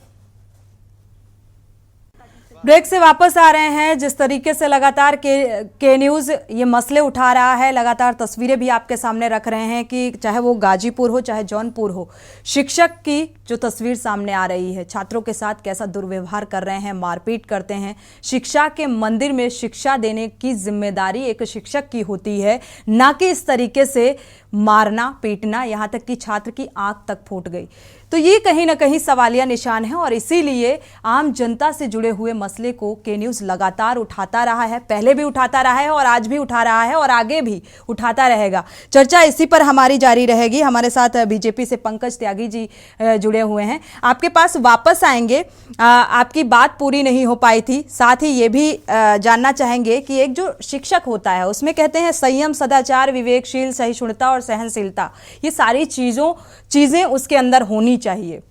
ब्रेक से वापस आ रहे हैं। जिस तरीके से लगातार के न्यूज़ ये मसले उठा रहा है, लगातार तस्वीरें भी आपके सामने रख रहे हैं कि चाहे वो गाजीपुर हो चाहे जौनपुर हो, शिक्षक की जो तस्वीर सामने आ रही है, छात्रों के साथ कैसा दुर्व्यवहार कर रहे हैं, मारपीट करते हैं। शिक्षा के मंदिर में शिक्षा देने की जिम्मेदारी एक शिक्षक की होती है, ना कि इस तरीके से मारना, पीटना, यहाँ तक कि छात्र की आंख तक फूट गई। तो ये कहीं ना कहीं सवालिया निशान है, और इसीलिए आम जनता से जुड़े हुए मसले को के न्यूज़ लगातार उठाता रहा है, पहले भी उठाता रहा है और आज भी उठा रहा है और आगे भी उठाता रहेगा। चर्चा इसी पर हमारी जारी रहेगी। हमारे साथ बीजेपी से पंकज त्यागी जी जुड़े हुए हैं, आपके पास वापस आएंगे। आपकी बात पूरी नहीं हो पाई थी, साथ ही ये भी जानना चाहेंगे कि एक जो शिक्षक होता है उसमें कहते हैं संयम, सदाचार, विवेकशील, सहिष्णुता और सहनशीलता, ये सारी चीजें उसके अंदर होनी चाहिए।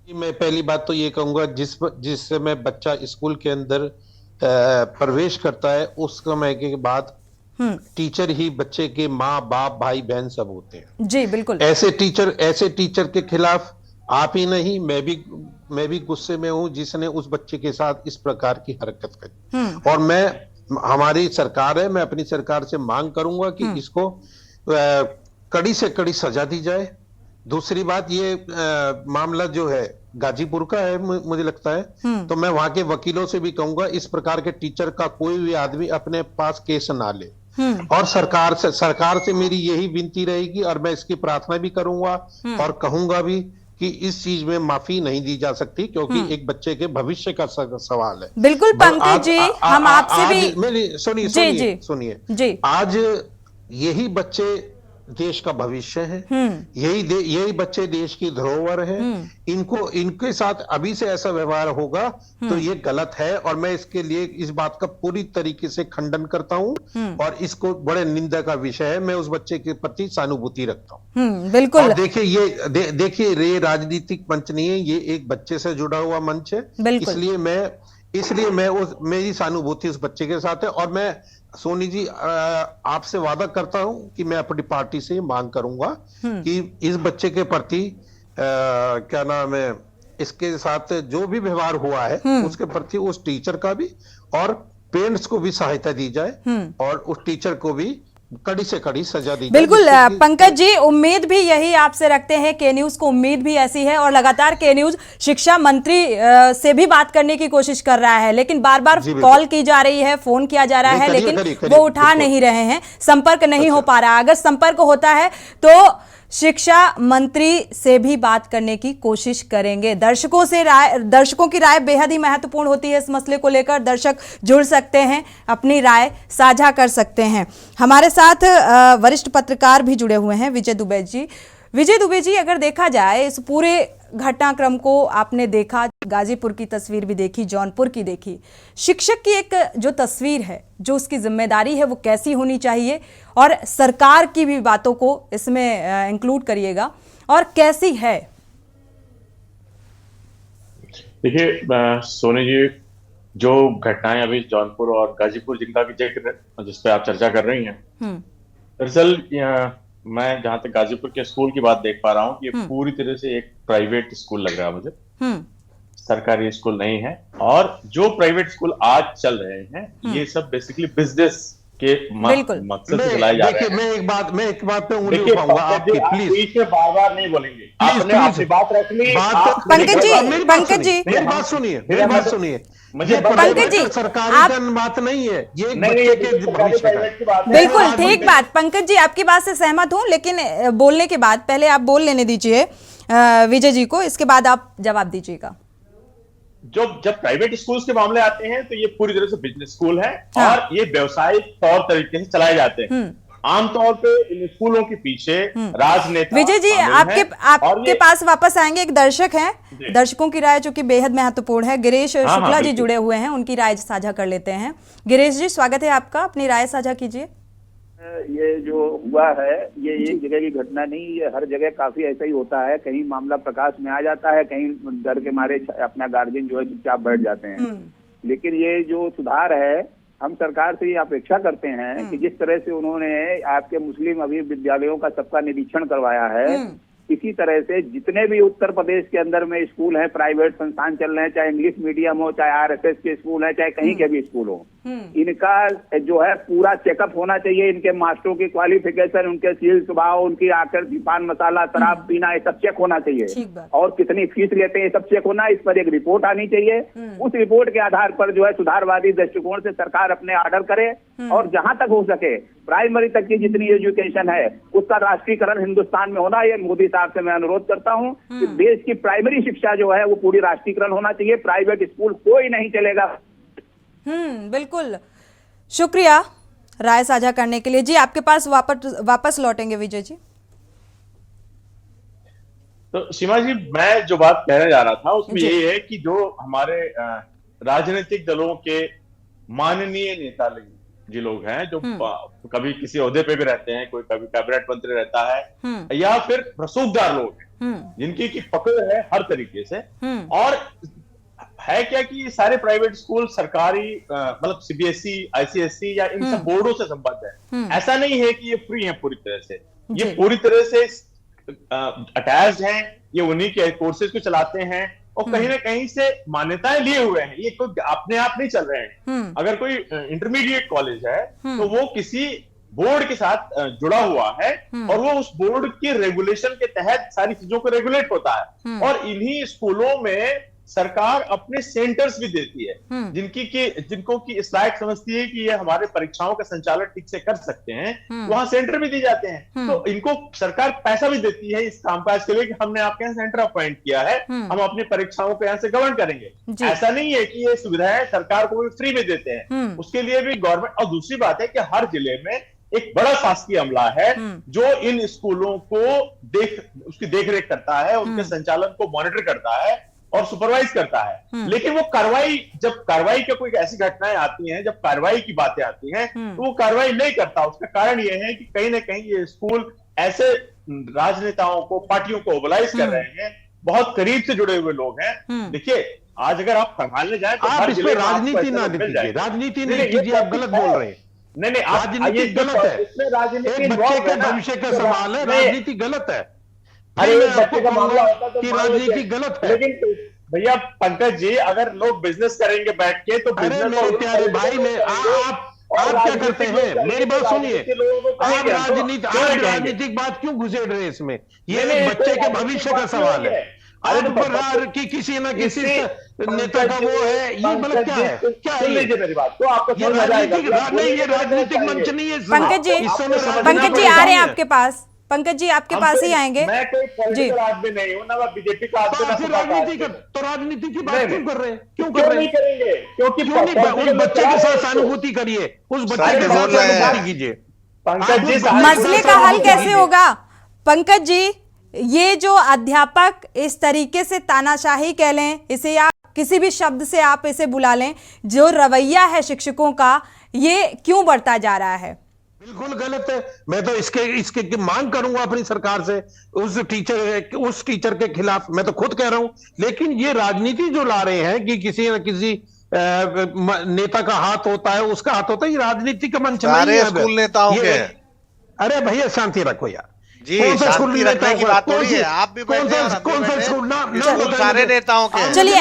मैं पहली बात तो ये कहूंगा, जिस समय बच्चा स्कूल के अंदर प्रवेश करता है, उस समय के बाद टीचर ही बच्चे के माँ बाप भाई बहन सब होते हैं जी, बिल्कुल। ऐसे टीचर के खिलाफ आप ही नहीं, मैं भी गुस्से में हूं जिसने उस बच्चे के साथ इस प्रकार की हरकत करी। और हमारी सरकार है, मैं अपनी सरकार से मांग करूंगा कि इसको कड़ी से कड़ी सजा दी जाए। दूसरी बात, ये मामला जो है गाजीपुर का है, मुझे लगता है, तो मैं वहां के वकीलों से भी कहूंगा इस प्रकार के टीचर का कोई भी आदमी अपने पास केस ना ले। और सरकार से मेरी यही विनती रहेगी, और मैं इसकी प्रार्थना भी करूंगा और कहूंगा भी कि इस चीज में माफी नहीं दी जा सकती, क्योंकि एक बच्चे के भविष्य का सवाल है। बिल्कुल पंकज जी, हम आपसे भी सुनिए, आज यही बच्चे देश का भविष्य है, यही बच्चे देश की धरोहर है। इनके साथ अभी से ऐसा व्यवहार होगा तो ये गलत है, और मैं इसके लिए इस बात का पूरी तरीके से खंडन करता हूं, और इसको बड़े निंदा का विषय है। मैं उस बच्चे के प्रति सहानुभूति रखता हूं। बिल्कुल। देखिए ये राजनीतिक मंच नहीं है, ये एक बच्चे से जुड़ा हुआ मंच है, इसलिए मेरी सहानुभूति उस बच्चे के साथ है। और मैं सोनी जी आपसे वादा करता हूं कि मैं अपनी पार्टी से मांग करूंगा कि इस बच्चे के प्रति क्या नाम है, इसके साथ जो भी व्यवहार हुआ है उसके प्रति उस टीचर का भी और पेरेंट्स को भी सहायता दी जाए, और उस टीचर को भी कड़ी से कड़ी सजा दी। बिल्कुल पंकज जी, उम्मीद भी यही आपसे रखते हैं, के न्यूज़ को उम्मीद भी ऐसी है, और लगातार के न्यूज़ शिक्षा मंत्री से भी बात करने की कोशिश कर रहा है, लेकिन बार बार कॉल की जा रही है, फोन किया जा रहा है, लेकिन वो उठा नहीं रहे हैं, संपर्क नहीं हो पा रहा। अगर संपर्क होता है तो शिक्षा मंत्री से भी बात करने की कोशिश करेंगे। दर्शकों की राय बेहद ही महत्वपूर्ण होती है इस मसले को लेकर। दर्शक जुड़ सकते हैं, अपनी राय साझा कर सकते हैं। हमारे साथ वरिष्ठ पत्रकार भी जुड़े हुए हैं, विजय दुबे जी। विजय दुबे जी, अगर देखा जाए इस पूरे घटनाक्रम को आपने देखा, गाजीपुर की तस्वीर भी देखी, जौनपुर की देखी। शिक्षक की एक जो तस्वीर है, जो उसकी जिम्मेदारी है, वो कैसी होनी चाहिए, और सरकार की भी बातों को इसमें इंक्लूड करिएगा, और कैसी है। देखिए सोनी जी, जो घटनाएं अभी जौनपुर और गाजीपुर जिनका भी जिक्र जिस पे आप चर्चा कर रही हैं, दरअसल मैं जहां तक गाजीपुर के स्कूल की बात देख पा रहा हूँ कि ये पूरी तरह से एक प्राइवेट स्कूल लग रहा है मुझे, सरकारी स्कूल नहीं है। और जो प्राइवेट स्कूल आज चल रहे हैं ये सब बेसिकली बिजनेस के मकसद से चलाए जा रहे हैं। मैं एक बात पे उंगली उठाऊंगा आपकी, प्लीज बीच में बार-बार नहीं बोलेंगे, आपने अपनी बात रख ली। पंकज जी मेरी बात सुनिए, मुझे पंकज जी, सरकारी बात नहीं है, ये एक बच्चे के भविष्य की बात। बिल्कुल ठीक बात, पंकज जी आपकी बात से सहमत हूं, लेकिन बोलने के बाद पहले आप बोल लेने दीजिए विजय जी को, इसके बाद आप जवाब दीजिएगा। जब प्राइवेट स्कूल्स के मामले आते हैं तो ये पूरी तरह से बिजनेस स्कूल है और ये व्यवसायिक तौर तरीके से चलाए जाते हैं। आमतौर पे इन स्कूलों के पीछे राजनेता विजय जी आपके पास वापस आएंगे। एक दर्शक हैं, दर्शकों की राय जो कि बेहद महत्वपूर्ण है। गिरीश शुक्ला जी जुड़े हुए हैं, उनकी राय साझा कर लेते हैं। गिरीश जी स्वागत है आपका, अपनी राय साझा कीजिए। ये जो हुआ है ये एक जगह की घटना नहीं, ये हर जगह काफी ऐसा ही होता है। कहीं मामला प्रकाश में आ जाता है, कहीं डर के मारे अपना गार्जियन जो है चुपचाप बैठ जाते हैं। लेकिन ये जो सुधार है, हम सरकार से ये अपेक्षा करते हैं कि जिस तरह से उन्होंने आपके मुस्लिम अभी विद्यालयों का सबका निरीक्षण करवाया है, इसी तरह से जितने भी उत्तर प्रदेश के अंदर में स्कूल हैं, प्राइवेट संस्थान चल रहे हैं, चाहे इंग्लिश मीडियम हो, चाहे आरएसएस के स्कूल हैं, चाहे कहीं के भी स्कूल हो, इनका जो है पूरा चेकअप होना चाहिए। इनके मास्टरों की क्वालिफिकेशन, उनके सील स्वभाव, उनकी आकर पान मसाला शराब पीना, ये सब चेक होना चाहिए। और कितनी फीस लेते हैं ये सब चेक होना, इस पर एक रिपोर्ट आनी चाहिए। उस रिपोर्ट के आधार पर जो है सुधारवादी दृष्टिकोण से सरकार अपने ऑर्डर करे, और जहां तक हो सके प्राइमरी तक की जितनी एजुकेशन है उसका राष्ट्रीयकरण हिंदुस्तान में होना। ये मोदी साहब से मैं अनुरोध करता हूं कि देश की प्राइमरी शिक्षा जो है वो पूरी राष्ट्रीयकरण होना चाहिए। प्राइवेट स्कूल कोई नहीं चलेगा। बिल्कुल, शुक्रिया राय साझा करने के लिए। जी आपके पास वापस लौटेंगे विजय जी। तो सीमा जी, मैं जो बात कहने जा रहा था उसमें यही है कि जो हमारे राजनीतिक दलों के माननीय नेता जी लोग हैं, जो कभी किसी ओहदे पे भी रहते हैं, कोई कभी कैबिनेट मंत्री रहता है, या फिर रसूखदार लोग हैं जिनकी की पकड़ है हर तरीके से। और है क्या कि ये सारे प्राइवेट स्कूल सरकारी मतलब सीबीएसई, आईसीएसई या इन सब बोर्डों से संबद्ध है। ऐसा नहीं है कि ये फ्री है पूरी तरह से, ये पूरी तरह से अटैच्ड हैं, ये उन्हीं के कोर्सेज को चलाते हैं और कहीं ना कहीं से मान्यताएं लिए हुए हैं। ये कोई अपने आप नहीं चल रहे हैं। अगर कोई इंटरमीडिएट कॉलेज है तो वो किसी बोर्ड के साथ जुड़ा हुआ है और वो उस बोर्ड के रेगुलेशन के तहत सारी चीजों को रेगुलेट होता है। और इन्हीं स्कूलों में सरकार अपने सेंटर्स भी देती है जिनको की इस लायक समझती है कि ये हमारे परीक्षाओं का संचालन ठीक से कर सकते हैं, वहां सेंटर भी दिए जाते हैं। तो इनको सरकार पैसा भी देती है इस कामकाज के लिए कि हमने आपके यहाँ सेंटर अपॉइंट किया है, हम अपनी परीक्षाओं को यहाँ से गवर्न करेंगे। ऐसा नहीं है कि ये सुविधाएं सरकार को भी फ्री में देते हैं, उसके लिए भी गवर्नमेंट। और दूसरी बात है कि हर जिले में एक बड़ा शासकीय अमला है जो इन स्कूलों को उसकी देखरेख करता है, उनके संचालन को मॉनिटर करता है और सुपरवाइज करता है। लेकिन वो जब कार्रवाई की कोई ऐसी घटनाएं आती हैं, जब कार्रवाई की बातें आती हैं, तो वो कार्रवाई नहीं करता। उसका कारण ये है कि कहीं ना कहीं ये स्कूल ऐसे राजनेताओं को, पार्टियों को ओबलाइज कर रहे हैं, बहुत करीब से जुड़े हुए लोग हैं। देखिए, आज अगर आप संभालने जाए तो आप इसमें राजनीति ना कीजिए, राजनीति नहीं कीजिए, आप गलत बोल रहे हैं। नहीं, राजनीति गलत है, एक बच्चे के भविष्य का सवाल है, राजनीति गलत है। अरे बच्चे का मामला होता तो कि राजनीति गलत है। लेकिन भैया पंकज जी, अगर लोग बिजनेस करेंगे बैठ के तो मेरे प्यारे भाई, आप क्या करते हैं? मेरी बात सुनिए, आप राजनीतिक बात क्यों घुसेड़ रहे हैं इसमें? ये बच्चे के भविष्य का सवाल है। आप की किसी न किसी नेता का वो है, ये मतलब क्या है? क्या है मेरी बात? तो आपको ये राजनीतिक मंच नहीं है। पंकज जी आ रहे हैं आपके पास। पंकज जी आपके पास ही आएंगे। मैं कोई पॉलिटिकल आदमी नहीं हूं, ना मैं बीजेपी का आदमी, ना राजनीति की बात क्यों कर रहे हैं? क्यों नहीं करेंगे? क्योंकि उस बच्चे के साथ सहानुभूति करिए, उस बच्चे के साथ सहानुभूति कीजिए। पंकज जी, मसले का हल कैसे होगा? पंकज जी, ये जो अध्यापक इस तरीके से तानाशाही कह लें, इसे आप किसी भी शब्द से आप इसे बुला लें, जो रवैया है शिक्षकों का, ये क्यों बढ़ता जा रहा है? बिल्कुल गलत है। मैं तो इसके की मांग करूंगा अपनी सरकार से, उस टीचर के खिलाफ। मैं तो खुद कह रहा हूं, लेकिन ये राजनीति जो ला रहे हैं कि किसी न किसी नेता का हाथ होता है, उसका हाथ होता है, ये राजनीति का मंच नहीं है। स्कूल नेताओं के हैं। अरे भैया शांति रखो यार जी, शांति रखने की बात हो रही है। आप भी कौन सा स्कूल सारे नेताओं के? चलिए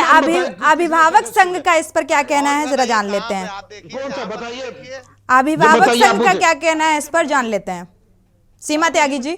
अभिभावक संघ का इस पर क्या कहना है जरा जान लेते हैं। कौन सा बताइए? अभिभावक संघ का क्या कहना है इस पर जान लेते हैं। सीमा त्यागी जी,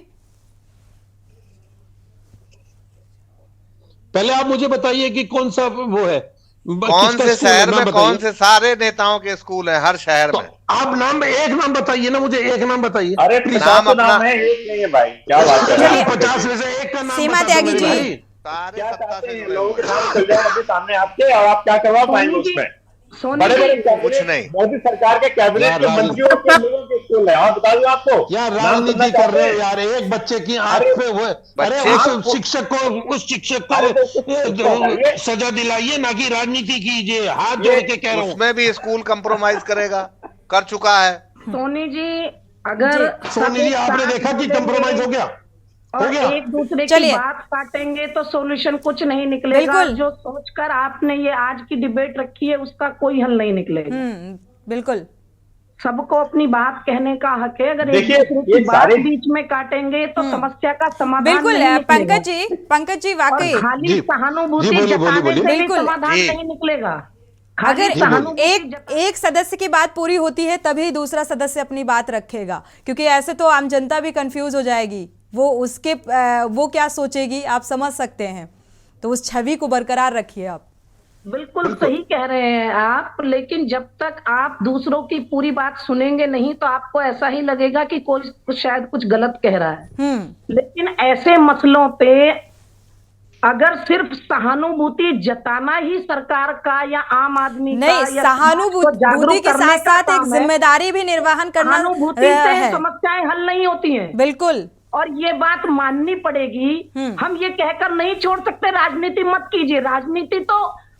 पहले आप मुझे बताइए कि कौन सा वो है, कौन से शहर में, कौन से सारे नेताओं के स्कूल है हर शहर में? आप एक नाम बताइए ना, मुझे एक नाम बताइए। अरे नाम अपना है, एक नहीं है भाई, क्या बात कर रहे हैं? 50 में से एक का नाम। सीमा त्यागी जी, क्या चाहते हैं लोगों के नाम चल जाए अभी सामने आपके, और आप क्या करवा पाएंगे उसमें? बड़े कुछ नहीं, मोदी सरकार के कैबिनेट के मंत्रियों के लोगों के स्कूल है। और बता दूं आपको, यार राजनीति कर रहे हो यार, एक बच्चे की आंख पे वो, अरे उस शिक्षक को सजा दिलाइए, ना कि राजनीति कीजिए। हाथ जोड़ के कह रहा हूँ। उसमें भी स्कूल कंप्रोमाइज करेगा, कर चुका है। सोनी जी, अगर सोनी जी आपने देखा कि कंप्रोमाइज हो गया, और एक दूसरे की बात काटेंगे तो सॉल्यूशन कुछ नहीं निकलेगा। जो सोचकर आपने ये आज की डिबेट रखी है उसका कोई हल नहीं निकलेगा। बिल्कुल, सबको अपनी बात कहने का हक है। अगर एक दूसरे की बात बीच में काटेंगे तो समस्या का समाधान बिल्कुल नहीं पंकज जी वाकई खाली सहानुभूति जताने से भी समाधान नहीं निकलेगा। अगर एक सदस्य की बात पूरी होती है तभी दूसरा सदस्य अपनी बात रखेगा, क्योंकि ऐसे तो आम जनता भी कंफ्यूज हो जाएगी। वो क्या सोचेगी आप समझ सकते हैं। तो उस छवि को बरकरार रखिए आप। बिल्कुल सही कह रहे हैं आप, लेकिन जब तक आप दूसरों की पूरी बात सुनेंगे नहीं तो आपको ऐसा ही लगेगा कि कोई शायद कुछ गलत कह रहा है। लेकिन ऐसे मसलों पे अगर सिर्फ सहानुभूति जताना ही सरकार का या आम आदमी नहीं, सहानुभूति के साथ साथ एक जिम्मेदारी भी निर्वहन करना है। समस्याएं हल नहीं होती हैं। बिल्कुल, और ये बात माननी पड़ेगी। हम ये कहकर नहीं छोड़ सकते राजनीति मत कीजिए। राजनीति तो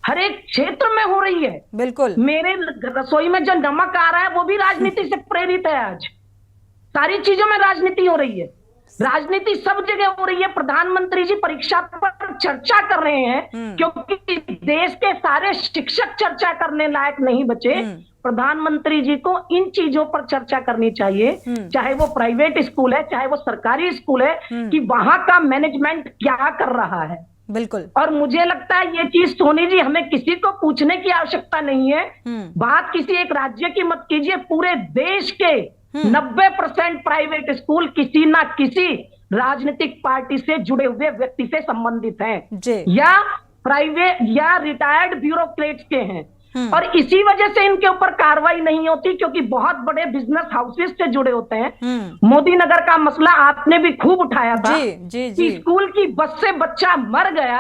हर एक क्षेत्र में हो रही है। बिल्कुल, मेरे रसोई में जो नमक आ रहा है वो भी राजनीति से प्रेरित है। आज सारी चीजों में राजनीति हो रही है। राजनीति सब जगह हो रही है। प्रधानमंत्री जी परीक्षा पर चर्चा कर रहे हैं क्योंकि देश के सारे शिक्षक चर्चा करने लायक नहीं बचे। प्रधानमंत्री जी को इन चीजों पर चर्चा करनी चाहिए, चाहे वो प्राइवेट स्कूल है चाहे वो सरकारी स्कूल है, कि वहां का मैनेजमेंट क्या कर रहा है। बिल्कुल, और मुझे लगता है ये चीज सोनी जी हमें किसी को पूछने की आवश्यकता नहीं है। बात किसी एक राज्य की मत कीजिए, पूरे देश के 90% प्राइवेट स्कूल किसी ना किसी राजनीतिक पार्टी से जुड़े हुए व्यक्ति से संबंधित हैं, या प्राइवेट या रिटायर्ड ब्यूरोक्रेट्स के हैं। और इसी वजह से इनके ऊपर कार्रवाई नहीं होती, क्योंकि बहुत बड़े बिजनेस हाउसेस से जुड़े होते हैं। मोदी नगर का मसला आपने भी खूब उठाया था कि स्कूल की बस से बच्चा मर गया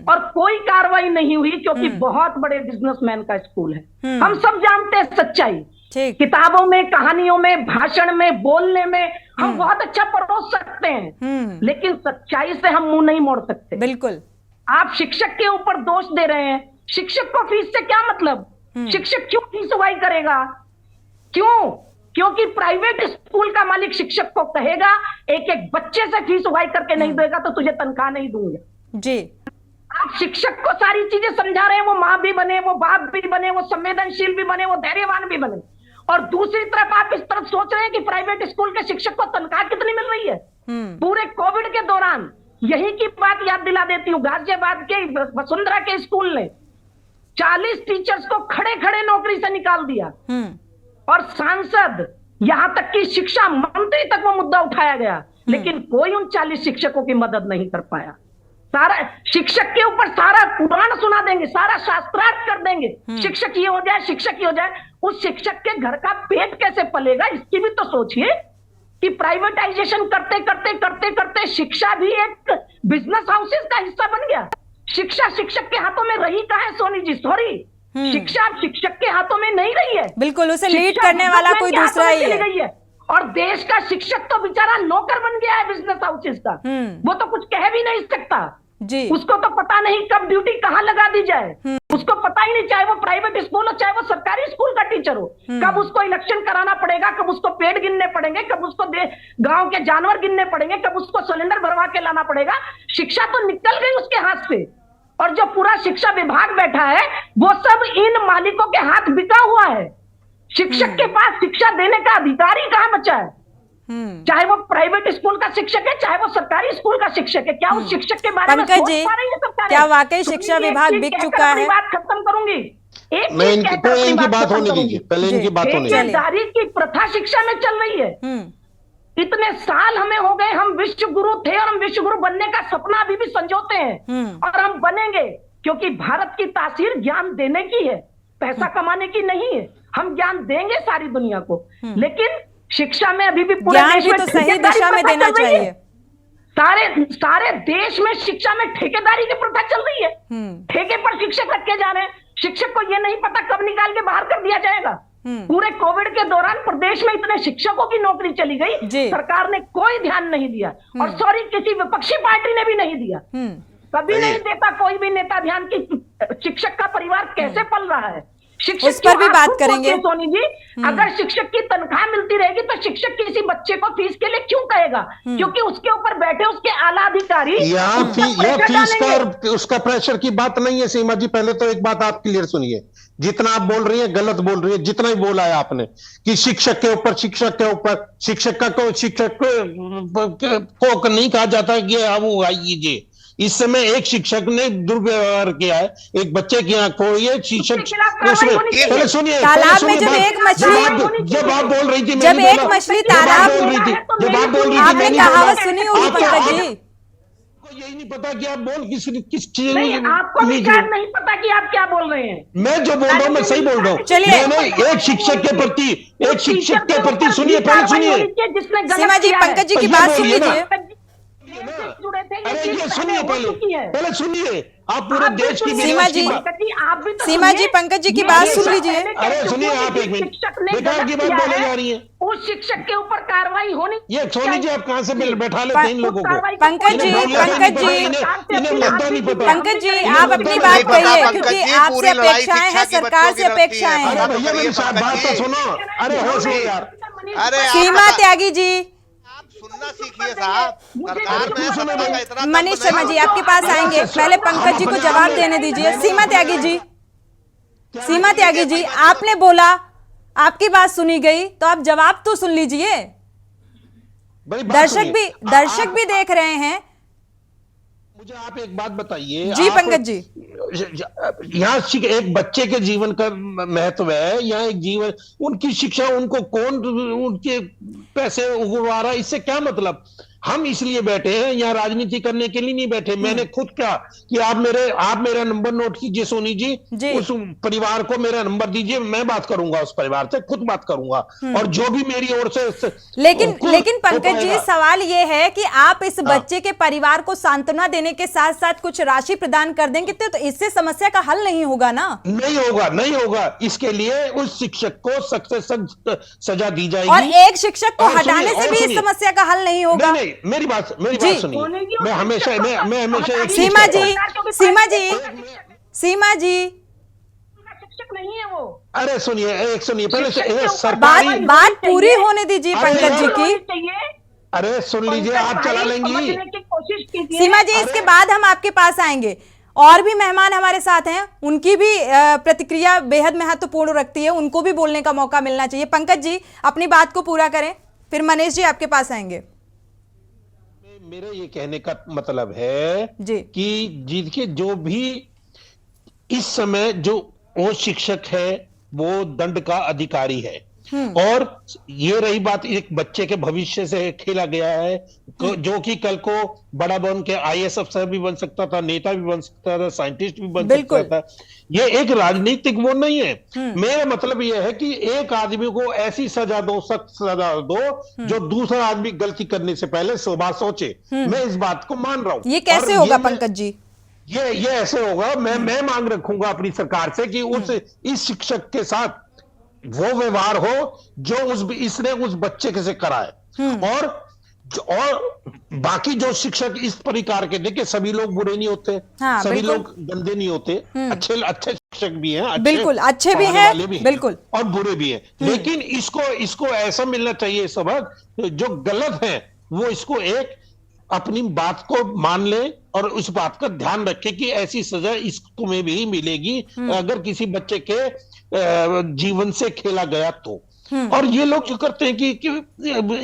और कोई कार्रवाई नहीं हुई, क्योंकि बहुत बड़े बिजनेसमैन का स्कूल है। हम सब जानते हैं सच्चाई। किताबों में, कहानियों में, भाषण में, बोलने में हम बहुत अच्छा परोस सकते हैं, लेकिन सच्चाई से हम मुंह नहीं मोड़ सकते। बिल्कुल, आप शिक्षक के ऊपर दोष दे रहे हैं। शिक्षक को फीस से क्या मतलब? शिक्षक क्यों फीस उगाही करेगा? क्यों? क्योंकि प्राइवेट स्कूल का मालिक शिक्षक को कहेगा एक एक बच्चे से फीस उगाही करके नहीं देगा तो तुझे तनख्वाह नहीं दूंगा। जी, आप शिक्षक को सारी चीजें समझा रहे हैं, वो माँ भी बने, वो बाप भी बने, वो संवेदनशील भी बने, वो धैर्यवान भी बने, और दूसरी तरफ आप इस तरफ सोच रहे हैं कि प्राइवेट स्कूल के शिक्षक को तनख्वाह कितनी मिल रही है। पूरे कोविड के दौरान यही की बात याद दिला देती हूँ, गाजियाबाद के वसुंधरा के स्कूल ने 40 टीचर्स को खड़े खड़े नौकरी से निकाल दिया, और सांसद यहां तक कि शिक्षा मंत्री तक वो मुद्दा उठाया गया, लेकिन कोई उन 40 शिक्षकों की मदद नहीं कर पाया। सारा शिक्षक के ऊपर सारा पुराण सुना देंगे, सारा शास्त्रार्थ कर देंगे, शिक्षक ये हो जाए, शिक्षक ये हो जाए। उस शिक्षक के घर का पेट कैसे पलेगा, इसकी भी तो सोचिए कि प्राइवेटाइजेशन करते करते करते करते शिक्षा भी एक बिजनेस हाउसेस का हिस्सा बन गया। शिक्षा शिक्षक के हाथों में रही कहाँ है सोनी जी? सॉरी, शिक्षा शिक्षक के हाथों में नहीं रही है। बिल्कुल, उसे लीड करने वाला कोई दूसरा ही है। और देश का शिक्षक तो बेचारा नौकर बन गया है बिजनेस हाउसेस का। वो तो कुछ कह भी नहीं सकता जी। उसको तो पता नहीं कब ड्यूटी कहाँ लगा दी जाए। उसको पता ही नहीं, चाहे वो प्राइवेट स्कूल हो चाहे वो सरकारी स्कूल का टीचर हो, कब उसको इलेक्शन कराना पड़ेगा, कब उसको पेड़ गिनने पड़ेंगे, कब उसको गांव के जानवर गिनने पड़ेंगे, कब उसको सिलेंडर भरवा के लाना पड़ेगा। शिक्षा तो निकल गई उसके हाथ से, और जो पूरा शिक्षा विभाग बैठा है वो सब इन मालिकों के हाथ बिका हुआ है। शिक्षक के पास शिक्षा देने का अधिकार ही कहां बचा है? चाहे वो प्राइवेट स्कूल का शिक्षक है चाहे वो सरकारी स्कूल का शिक्षक है, क्या उस शिक्षक के बारे में सोच पा रही है सरकार? क्या वाकई शिक्षा विभाग बिक चुका है? बात खत्म करूंगी, एक मैं इनकी बात होने दीजिए, पहले इनकी बात होने दीजिए। ठेकेदारी की प्रथा शिक्षा में चल रही है। इतने साल हमें हो गए, हम विश्व गुरु थे और हम विश्व गुरु बनने का सपना अभी भी संजोते हैं, और हम बनेंगे, क्योंकि भारत की तासीर ज्ञान देने की है, पैसा कमाने की नहीं है। हम ज्ञान देंगे सारी दुनिया को, लेकिन शिक्षा में अभी भी पूरे देश में तो सही दिशा में देना चाहिए। सारे देश में शिक्षा में ठेकेदारी की प्रथा चल रही है। ठेके पर शिक्षक रखे जा रहे हैं, शिक्षक को यह नहीं पता कब निकाल के बाहर कर दिया जाएगा। पूरे कोविड के दौरान प्रदेश में इतने शिक्षकों की नौकरी चली गई, सरकार ने कोई ध्यान नहीं दिया, और सॉरी किसी विपक्षी पार्टी ने भी नहीं दिया। कभी नहीं देता कोई भी नेता ध्यान की शिक्षक का परिवार कैसे पल रहा है। उस पर भी बात करेंगे सोनी जी। अगर शिक्षक की तनख्वाह मिलती रहेगी तो शिक्षक किसी बच्चे को फीस के लिए क्यों कहेगा? क्योंकि उसके ऊपर बैठे उसके आला अधिकारी फीस का उसका प्रेशर की बात नहीं है सीमा जी। पहले तो एक बात आप क्लियर सुनिए, जितना आप बोल रही है गलत बोल रही है। जितना ही बोला है आपने कि शिक्षक के ऊपर शिक्षक को नहीं कहा जाता कि वो आइए। इस समय एक शिक्षक ने दुर्व्यवहार किया है, एक बच्चे की आंख फोड़ी है। शिक्षक उसमें पहले सुनिए, तालाब में जब एक मछली, जब आप बोल रही थी, जब एक मछली तालाब बोल रही थी, जब आप बोल रही थी, आपने कहावत सुनी होगी पंकज जी। यही नहीं पता कि आप बोल किस चीज नहीं, आपको भी शायद नहीं पता कि आप क्या बोल रहे हैं। मैं जो बोल रहा हूँ मैं सही बोल रहा हूँ। चलिए, मैंने एक शिक्षक के प्रति सुनिए, पहले सुनिए सीमा जी, पंकज जी की बात सुन लीजिए। अरे ये सुनिए, पहले सुनिए, आप पूरे देश की सीमा जी पंकज जी की बात सुन लीजिए। अरे सुनिए, आप एक मिनट बेकार की बात बोले जा रही है। उस शिक्षक के ऊपर कार्रवाई होनी। ये सोनी जी आप कहां से बैठा लेते हैं इन लोगों को? पंकज जी इन्हें मुद्दा नहीं पता। पंकज जी आप अपनी बात कहिए, क्योंकि आपसे अपेक्षाएं हैं, सरकार से अपेक्षाएं हैं। अरे भैया मेरी बात तो सुनो, अरे होश लो यार। अरे सीमा त्यागी जी, सुनना सीखिए साहब। सरकार में मनीष शर्मा जी आपके पास आएंगे, पहले पंकज जी को जवाब देने दीजिए। सीमा त्यागी जी आपने बोला, आपकी बात सुनी गई, तो आप जवाब तो सुन लीजिए। दर्शक भी देख रहे हैं। मुझे आप एक बात बताइए जी पंकज जी। यहाँ एक बच्चे के जीवन का महत्व है, यहाँ एक जीवन, उनकी शिक्षा, उनको कौन उनके पैसे उगवा रहा है, इससे क्या मतलब? हम इसलिए बैठे हैं यहाँ, राजनीति करने के लिए नहीं बैठे। मैंने खुद कहा कि आप मेरा नंबर नोट कीजिए सोनी जी, उस परिवार को मेरा नंबर दीजिए, मैं बात करूंगा उस परिवार से, खुद बात करूंगा, और जो भी मेरी ओर से। लेकिन पंकज जी सवाल ये है कि आप इस बच्चे के परिवार को सांत्वना देने के साथ साथ कुछ राशि प्रदान कर देंगे तो इससे समस्या का हल नहीं होगा ना? नहीं होगा। इसके लिए उस शिक्षक को सख्त से सख्त सजा दी जाएगी, और एक शिक्षक को हटाने से भी इस समस्या का हल नहीं होगा। मेरी बात सुनिए, मैं हमेशा सीमा जी शिक्षक नहीं है वो। अरे सुनिए पहले सरकारी बात पूरी होने दीजिए पंकज जी की। अरे सुन लीजिए, आप चला लेंगी। सीमा जी इसके बाद हम आपके पास आएंगे, और भी मेहमान हमारे साथ हैं, उनकी भी प्रतिक्रिया बेहद महत्वपूर्ण रखती है, उनको भी बोलने का मौका मिलना चाहिए। पंकज जी अपनी बात को पूरा करें, फिर मनीष जी आपके पास आएंगे। मेरे ये कहने का मतलब है कि जिनके जो भी इस समय जो वो शिक्षक है वो दंड का अधिकारी है, और ये रही बात एक बच्चे के भविष्य से खेला गया है, जो कि कल को बड़ा बन के IAS अफसर भी बन सकता था, नेता भी बन सकता था, साइंटिस्ट भी बन सकता था। ये एक राजनीतिक वो नहीं है। मेरा मतलब ये है कि एक आदमी को ऐसी सजा दो, सख्त सजा दो, जो दूसरा आदमी गलती करने से पहले 100 बार सोचे। मैं इस बात को मान रहा हूं। ये कैसे होगा पंकज जी? ये ऐसे होगा, मैं मांग रखूंगा अपनी सरकार से कि इस शिक्षक के साथ वो व्यवहार हो जो इसने उस बच्चे के से करा है, और और बाकी जो शिक्षक इस प्रकार के, देखिए सभी लोग बुरे नहीं होते, हाँ, सभी बिल्कुल। लोग गंदे नहीं होते, अच्छे शिक्षक भी हैं, बिल्कुल, अच्छे भी पढ़ाने हैं, वाले भी बिल्कुल। और बुरे भी हैं। लेकिन इसको ऐसा मिलना चाहिए सबक, जो गलत है वो इसको एक अपनी बात को मान ले और उस बात का ध्यान रखे कि ऐसी सजा इसको में भी मिलेगी अगर किसी बच्चे के जीवन से खेला गया तो। और ये लोग जो करते हैं कि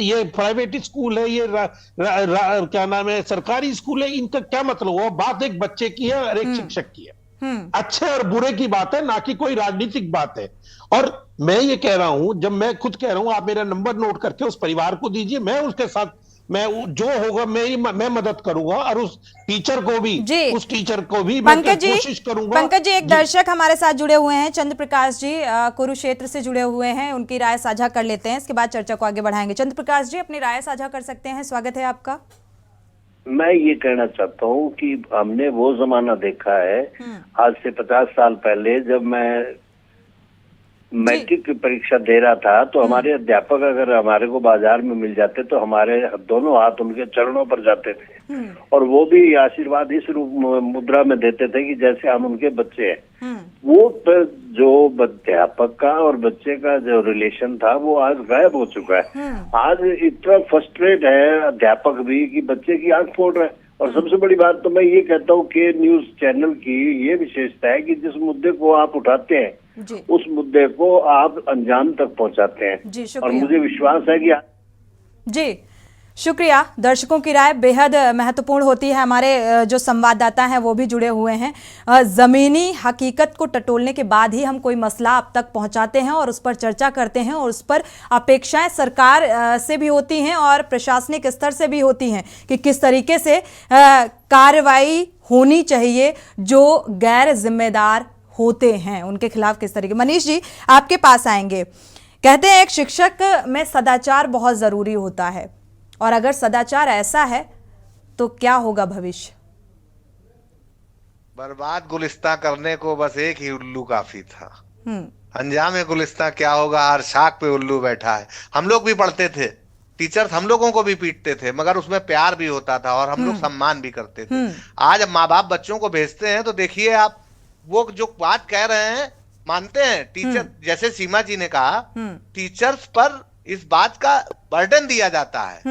ये प्राइवेट स्कूल है, ये क्या नाम है, सरकारी स्कूल है, इनका क्या मतलब हुआ? बात एक बच्चे की है और एक शिक्षक की है। अच्छे और बुरे की बात है, ना कि कोई राजनीतिक बात है। और मैं ये कह रहा हूं, जब मैं खुद कह रहा हूं, आप मेरा नंबर नोट करके उस परिवार को दीजिए, मैं उसके साथ मैं जो होगा मैं मदद करूंगा और उस टीचर को भी, उस टीचर को भी मैं कोशिश करूंगा। पंकज जी, एक दर्शक हमारे साथ जुड़े हुए हैं, चंद्र प्रकाश जी कुरुक्षेत्र से जुड़े हुए हैं, उनकी राय साझा कर लेते हैं, इसके बाद चर्चा को आगे बढ़ाएंगे। चंद्र प्रकाश जी, अपनी राय साझा कर सकते हैं, स्वागत है आपका। मैं ये कहना चाहता हूँ कि हमने वो जमाना देखा है आज से 50 साल पहले, जब मैं मैट्रिक की परीक्षा दे रहा था, तो हमारे अध्यापक अगर हमारे को बाजार में मिल जाते तो हमारे दोनों हाथ उनके चरणों पर जाते थे और वो भी आशीर्वाद इस रूप मुद्रा में देते थे कि जैसे हम उनके बच्चे हैं। वो जो अध्यापक का और बच्चे का जो रिलेशन था वो आज गायब हो चुका है। आज इतना फ्रस्ट्रेट है अध्यापक भी कि बच्चे की आंख फोड़ रहे हैं। और सबसे बड़ी बात तो मैं ये कहता हूँ कि न्यूज चैनल की ये विशेषता है कि जिस मुद्दे को आप उठाते हैं उस मुद्दे को आप अंजाम तक पहुंचाते हैं। जी, और मुझे विश्वास है कि जी, शुक्रिया। दर्शकों की राय बेहद महत्वपूर्ण होती है। हमारे जो संवाददाता हैं वो भी जुड़े हुए हैं। ज़मीनी हकीकत को टटोलने के बाद ही हम कोई मसला अब तक पहुंचाते हैं और उस पर चर्चा करते हैं और उस पर अपेक्षाएं सरकार से भी होती हैं और प्रशासनिक स्तर से भी होती हैं कि किस तरीके से कार्रवाई होनी चाहिए जो गैर जिम्मेदार होते हैं, उनके खिलाफ किस तरीके। मनीष जी, आपके पास आएंगे। कहते हैं एक शिक्षक में सदाचार बहुत ज़रूरी होता है और अगर सदाचार ऐसा है तो क्या होगा भविष्य? बर्बाद गुलिस्तां करने को बस एक ही उल्लू काफी था। अंजाम गुलिस्तां क्या होगा, हर शाख पे उल्लू बैठा है। हम लोग भी पढ़ते थे, टीचर्स हम लोगों को भी पीटते थे, मगर उसमें प्यार भी होता था और हम लोग सम्मान भी करते थे। आज माँ बाप बच्चों को भेजते हैं तो देखिए आप, वो जो बात कह रहे हैं मानते हैं। टीचर, जैसे सीमा जी ने कहा, टीचर्स पर इस बात का बर्डन दिया जाता है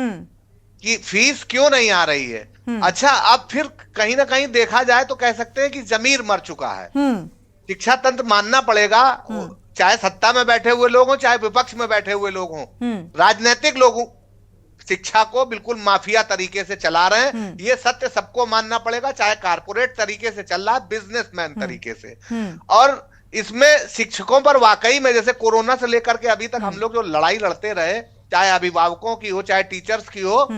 कि फीस क्यों नहीं आ रही है। अच्छा, अब फिर कहीं ना कहीं देखा जाए तो कह सकते हैं कि जमीर मर चुका है। शिक्षा तंत्र मानना पड़ेगा, चाहे सत्ता में बैठे हुए लोग हों चाहे विपक्ष में बैठे हुए लोग हों, राजनीतिक लोग शिक्षा को बिल्कुल माफिया तरीके से चला रहे हैं। ये सत्य सबको मानना पड़ेगा, चाहे कारपोरेट तरीके से चल रहा है, बिजनेसमैन तरीके से। और इसमें शिक्षकों पर वाकई में, जैसे कोरोना से लेकर के अभी तक हम लोग जो लड़ाई लड़ते रहे, चाहे अभिभावकों की हो चाहे टीचर्स की हो,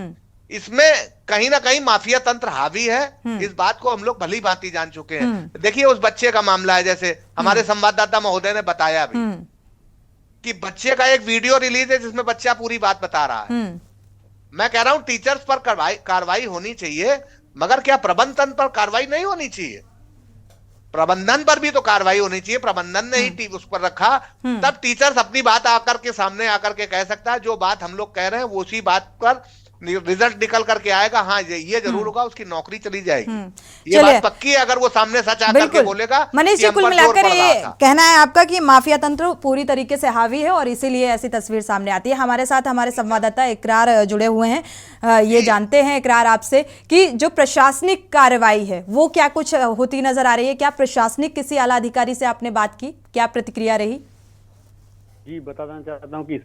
इसमें कहीं ना कहीं माफिया तंत्र हावी है। इस बात को हम लोग भली भांति जान चुके हैं। देखिए उस बच्चे का मामला है, जैसे हमारे संवाददाता महोदय ने बताया अभी कि बच्चे का एक वीडियो रिलीज है जिसमें बच्चा पूरी बात बता रहा है। मैं कह रहा हूं टीचर्स पर कार्रवाई होनी चाहिए, मगर क्या प्रबंधन पर कार्रवाई नहीं होनी चाहिए? प्रबंधन पर भी तो कार्रवाई होनी चाहिए। प्रबंधन ने ही उस पर रखा, तब टीचर्स अपनी बात आकर के सामने आकर के कह सकता है जो बात हम लोग कह रहे हैं वो उसी बात पर रिजल्ट निकल करके आएगा। हाँ, ये जरूर होगा, उसकी नौकरी चली जाएगी। ये बात पक्की है अगर वो सामने सच आकर के बोलेगा। मनीष जी, कुल मिलाकर ये कहना है आपका कि माफिया तंत्र पूरी तरीके से हावी है और इसीलिए ऐसी तस्वीर सामने आती है। हमारे साथ हमारे संवाददाता इकरार जुड़े हुए हैं। ये जानते हैं इकरार आपसे कि जो प्रशासनिक कार्रवाई है वो क्या कुछ होती नजर आ रही है? क्या प्रशासनिक किसी आला अधिकारी से आपने बात की? क्या प्रतिक्रिया रही? जी, बताना चाहता हूँ कि इस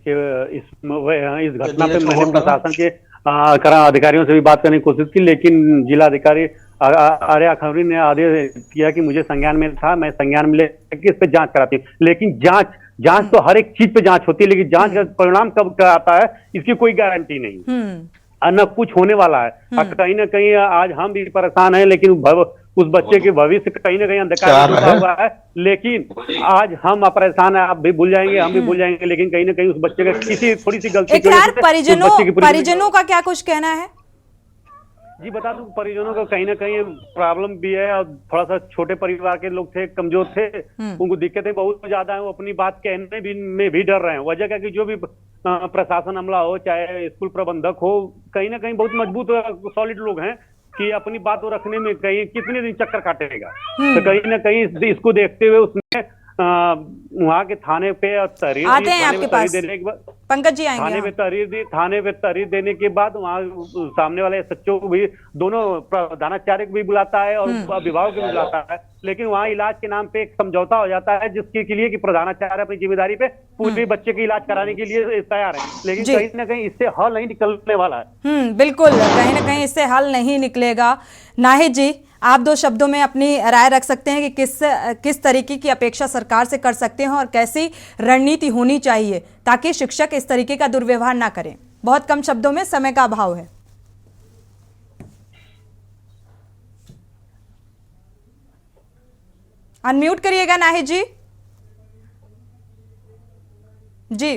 घटना पे मैंने प्रशासन के अधिकारियों से भी बात करने की कोशिश की, लेकिन जिलाधिकारी आर्या खौरी ने आदेश किया कि मुझे संज्ञान में था, मैं संज्ञान में लेकर इस पे जांच कराती हूँ। लेकिन जांच तो हर एक चीज पे जांच होती है, लेकिन जांच का परिणाम कब आता है इसकी कोई गारंटी नहीं, न कुछ होने वाला है। कहीं ना कहीं आज हम भी परेशान हैं, लेकिन उस बच्चे के भविष्य कहीं ना कहीं अंधकार में हुआ है। लेकिन आज हम परेशान है, आप भी भूल जाएंगे, हम भी भूल जाएंगे, लेकिन कहीं ना कहीं उस बच्चे का किसी थोड़ी सी गलती परिजनों का क्या कुछ कहना है? जी बता दूं, परिजनों को कहीं ना कहीं प्रॉब्लम भी है, और थोड़ा सा छोटे परिवार के लोग थे, कमजोर थे, उनको दिक्कतें बहुत ज्यादा है, वो अपनी बात कहने में भी डर रहे हैं। वजह क्या कि जो भी प्रशासन अमला हो, चाहे स्कूल प्रबंधक हो, कहीं ना कहीं बहुत मजबूत सॉलिड लोग हैं कि अपनी बात को रखने में कहीं कितने दिन चक्कर काटेगा। तो कहीं ना कहीं इसको देखते हुए उसने वहाँ के थाने पे तहरीर आते हैं आपके पास, देने के बाद पंकज जी आएंगे। थाने पे तहरीर देने के बाद वहाँ सामने वाले सच्चों को भी, दोनों प्रधानाचार्य को भी बुलाता है और अभिभावक को भी बुलाता है, लेकिन वहाँ इलाज के नाम पे एक समझौता हो जाता है, जिसके के लिए कि प्रधानाचार्य अपनी जिम्मेदारी पे पूरे बच्चे के इलाज कराने के लिए तैयार है, लेकिन कहीं ना कहीं इससे हल नहीं निकलने वाला है। बिल्कुल, कहीं ना कहीं इससे हल नहीं निकलेगा। नाहिद जी, आप 2 शब्दों में अपनी राय रख सकते हैं कि किस तरीके की अपेक्षा सरकार से कर सकते हैं और कैसी रणनीति होनी चाहिए ताकि शिक्षक इस तरीके का दुर्व्यवहार ना करें। बहुत कम शब्दों में, समय का अभाव है। अनम्यूट करिएगा नाहिद जी। जी,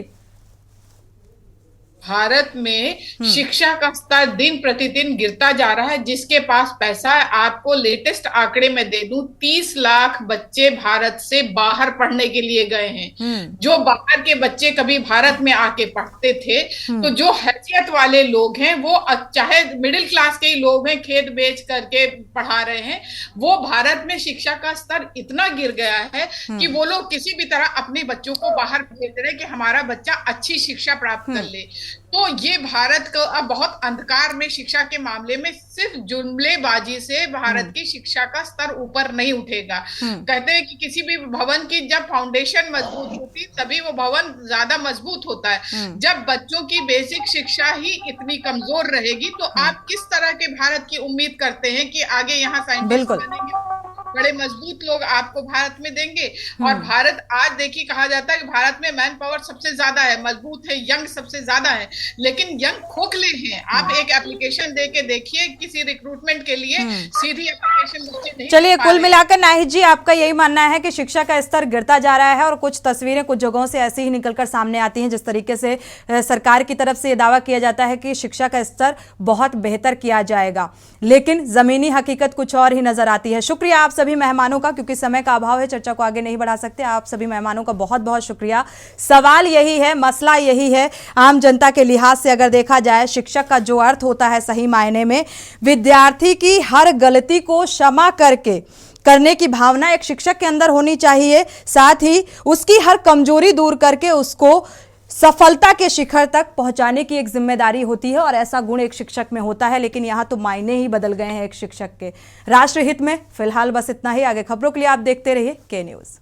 भारत में शिक्षा का स्तर दिन प्रतिदिन गिरता जा रहा है। जिसके पास पैसा है, आपको लेटेस्ट आंकड़े में दे दूं, 30 लाख बच्चे भारत से बाहर पढ़ने के लिए गए हैं। जो बाहर के बच्चे कभी भारत में आके पढ़ते थे, तो जो हैसियत वाले लोग हैं, वो चाहे मिडिल क्लास के ही लोग हैं, खेत बेच करके पढ़ा रहे हैं, वो भारत में शिक्षा का स्तर इतना गिर गया है कि वो लोग किसी भी तरह अपने बच्चों को बाहर भेज रहे हैं कि हमारा बच्चा अच्छी शिक्षा प्राप्त कर ले। तो ये भारत को अब बहुत अंधकार में शिक्षा के मामले में सिर्फ जुमलेबाजी से भारत की शिक्षा का स्तर ऊपर नहीं उठेगा। कहते हैं कि किसी भी भवन की जब फाउंडेशन मजबूत होती तभी वो भवन ज्यादा मजबूत होता है। जब बच्चों की बेसिक शिक्षा ही इतनी कमजोर रहेगी तो आप किस तरह के भारत की उम्मीद करते हैं कि आगे यहाँ साइंटिस्ट बनेंगे, बड़े मजबूत लोग आपको भारत में देंगे। और भारत आज देखिए, कहा जाता है कि भारत में मैन पावर सबसे ज्यादा है, मजबूत है, यंग सबसे ज्यादा है, लेकिन यंग खोखले हैं। आप एक एप्लीकेशन दे के देखिए किसी रिक्रूटमेंट के लिए, सीधी एप्लीकेशन बच्चे नहीं। चलिए, कुल मिलाकर नाहिद जी, आपका यही मानना है कि शिक्षा का स्तर गिरता जा रहा है और कुछ तस्वीरें कुछ जगहों से ऐसी ही निकलकर सामने आती हैं जिस तरीके से सरकार की तरफ से ये दावा किया जाता है कि शिक्षा का स्तर बहुत बेहतर किया जाएगा, लेकिन जमीनी हकीकत कुछ और ही नजर आती है। शुक्रिया आप सभी मेहमानों का, क्योंकि समय का अभाव है, चर्चा को आगे नहीं बढ़ा सकते। आप सभी मेहमानों का बहुत बहुत शुक्रिया। सवाल यही है, मसला यही है, आम जनता के लिहाज से अगर देखा जाए, शिक्षक का जो अर्थ होता है सही मायने में विद्यार्थी की हर गलती को क्षमा करने की भावना एक शिक्षक के अंदर होनी चाहिए, साथ ही उसकी हर कमजोरी दूर करके उसको सफलता के शिखर तक पहुंचाने की एक जिम्मेदारी होती है और ऐसा गुण एक शिक्षक में होता है। लेकिन यहां तो मायने ही बदल गए हैं एक शिक्षक के। राष्ट्रहित में फिलहाल बस इतना ही। आगे खबरों के लिए आप देखते रहिए के न्यूज़।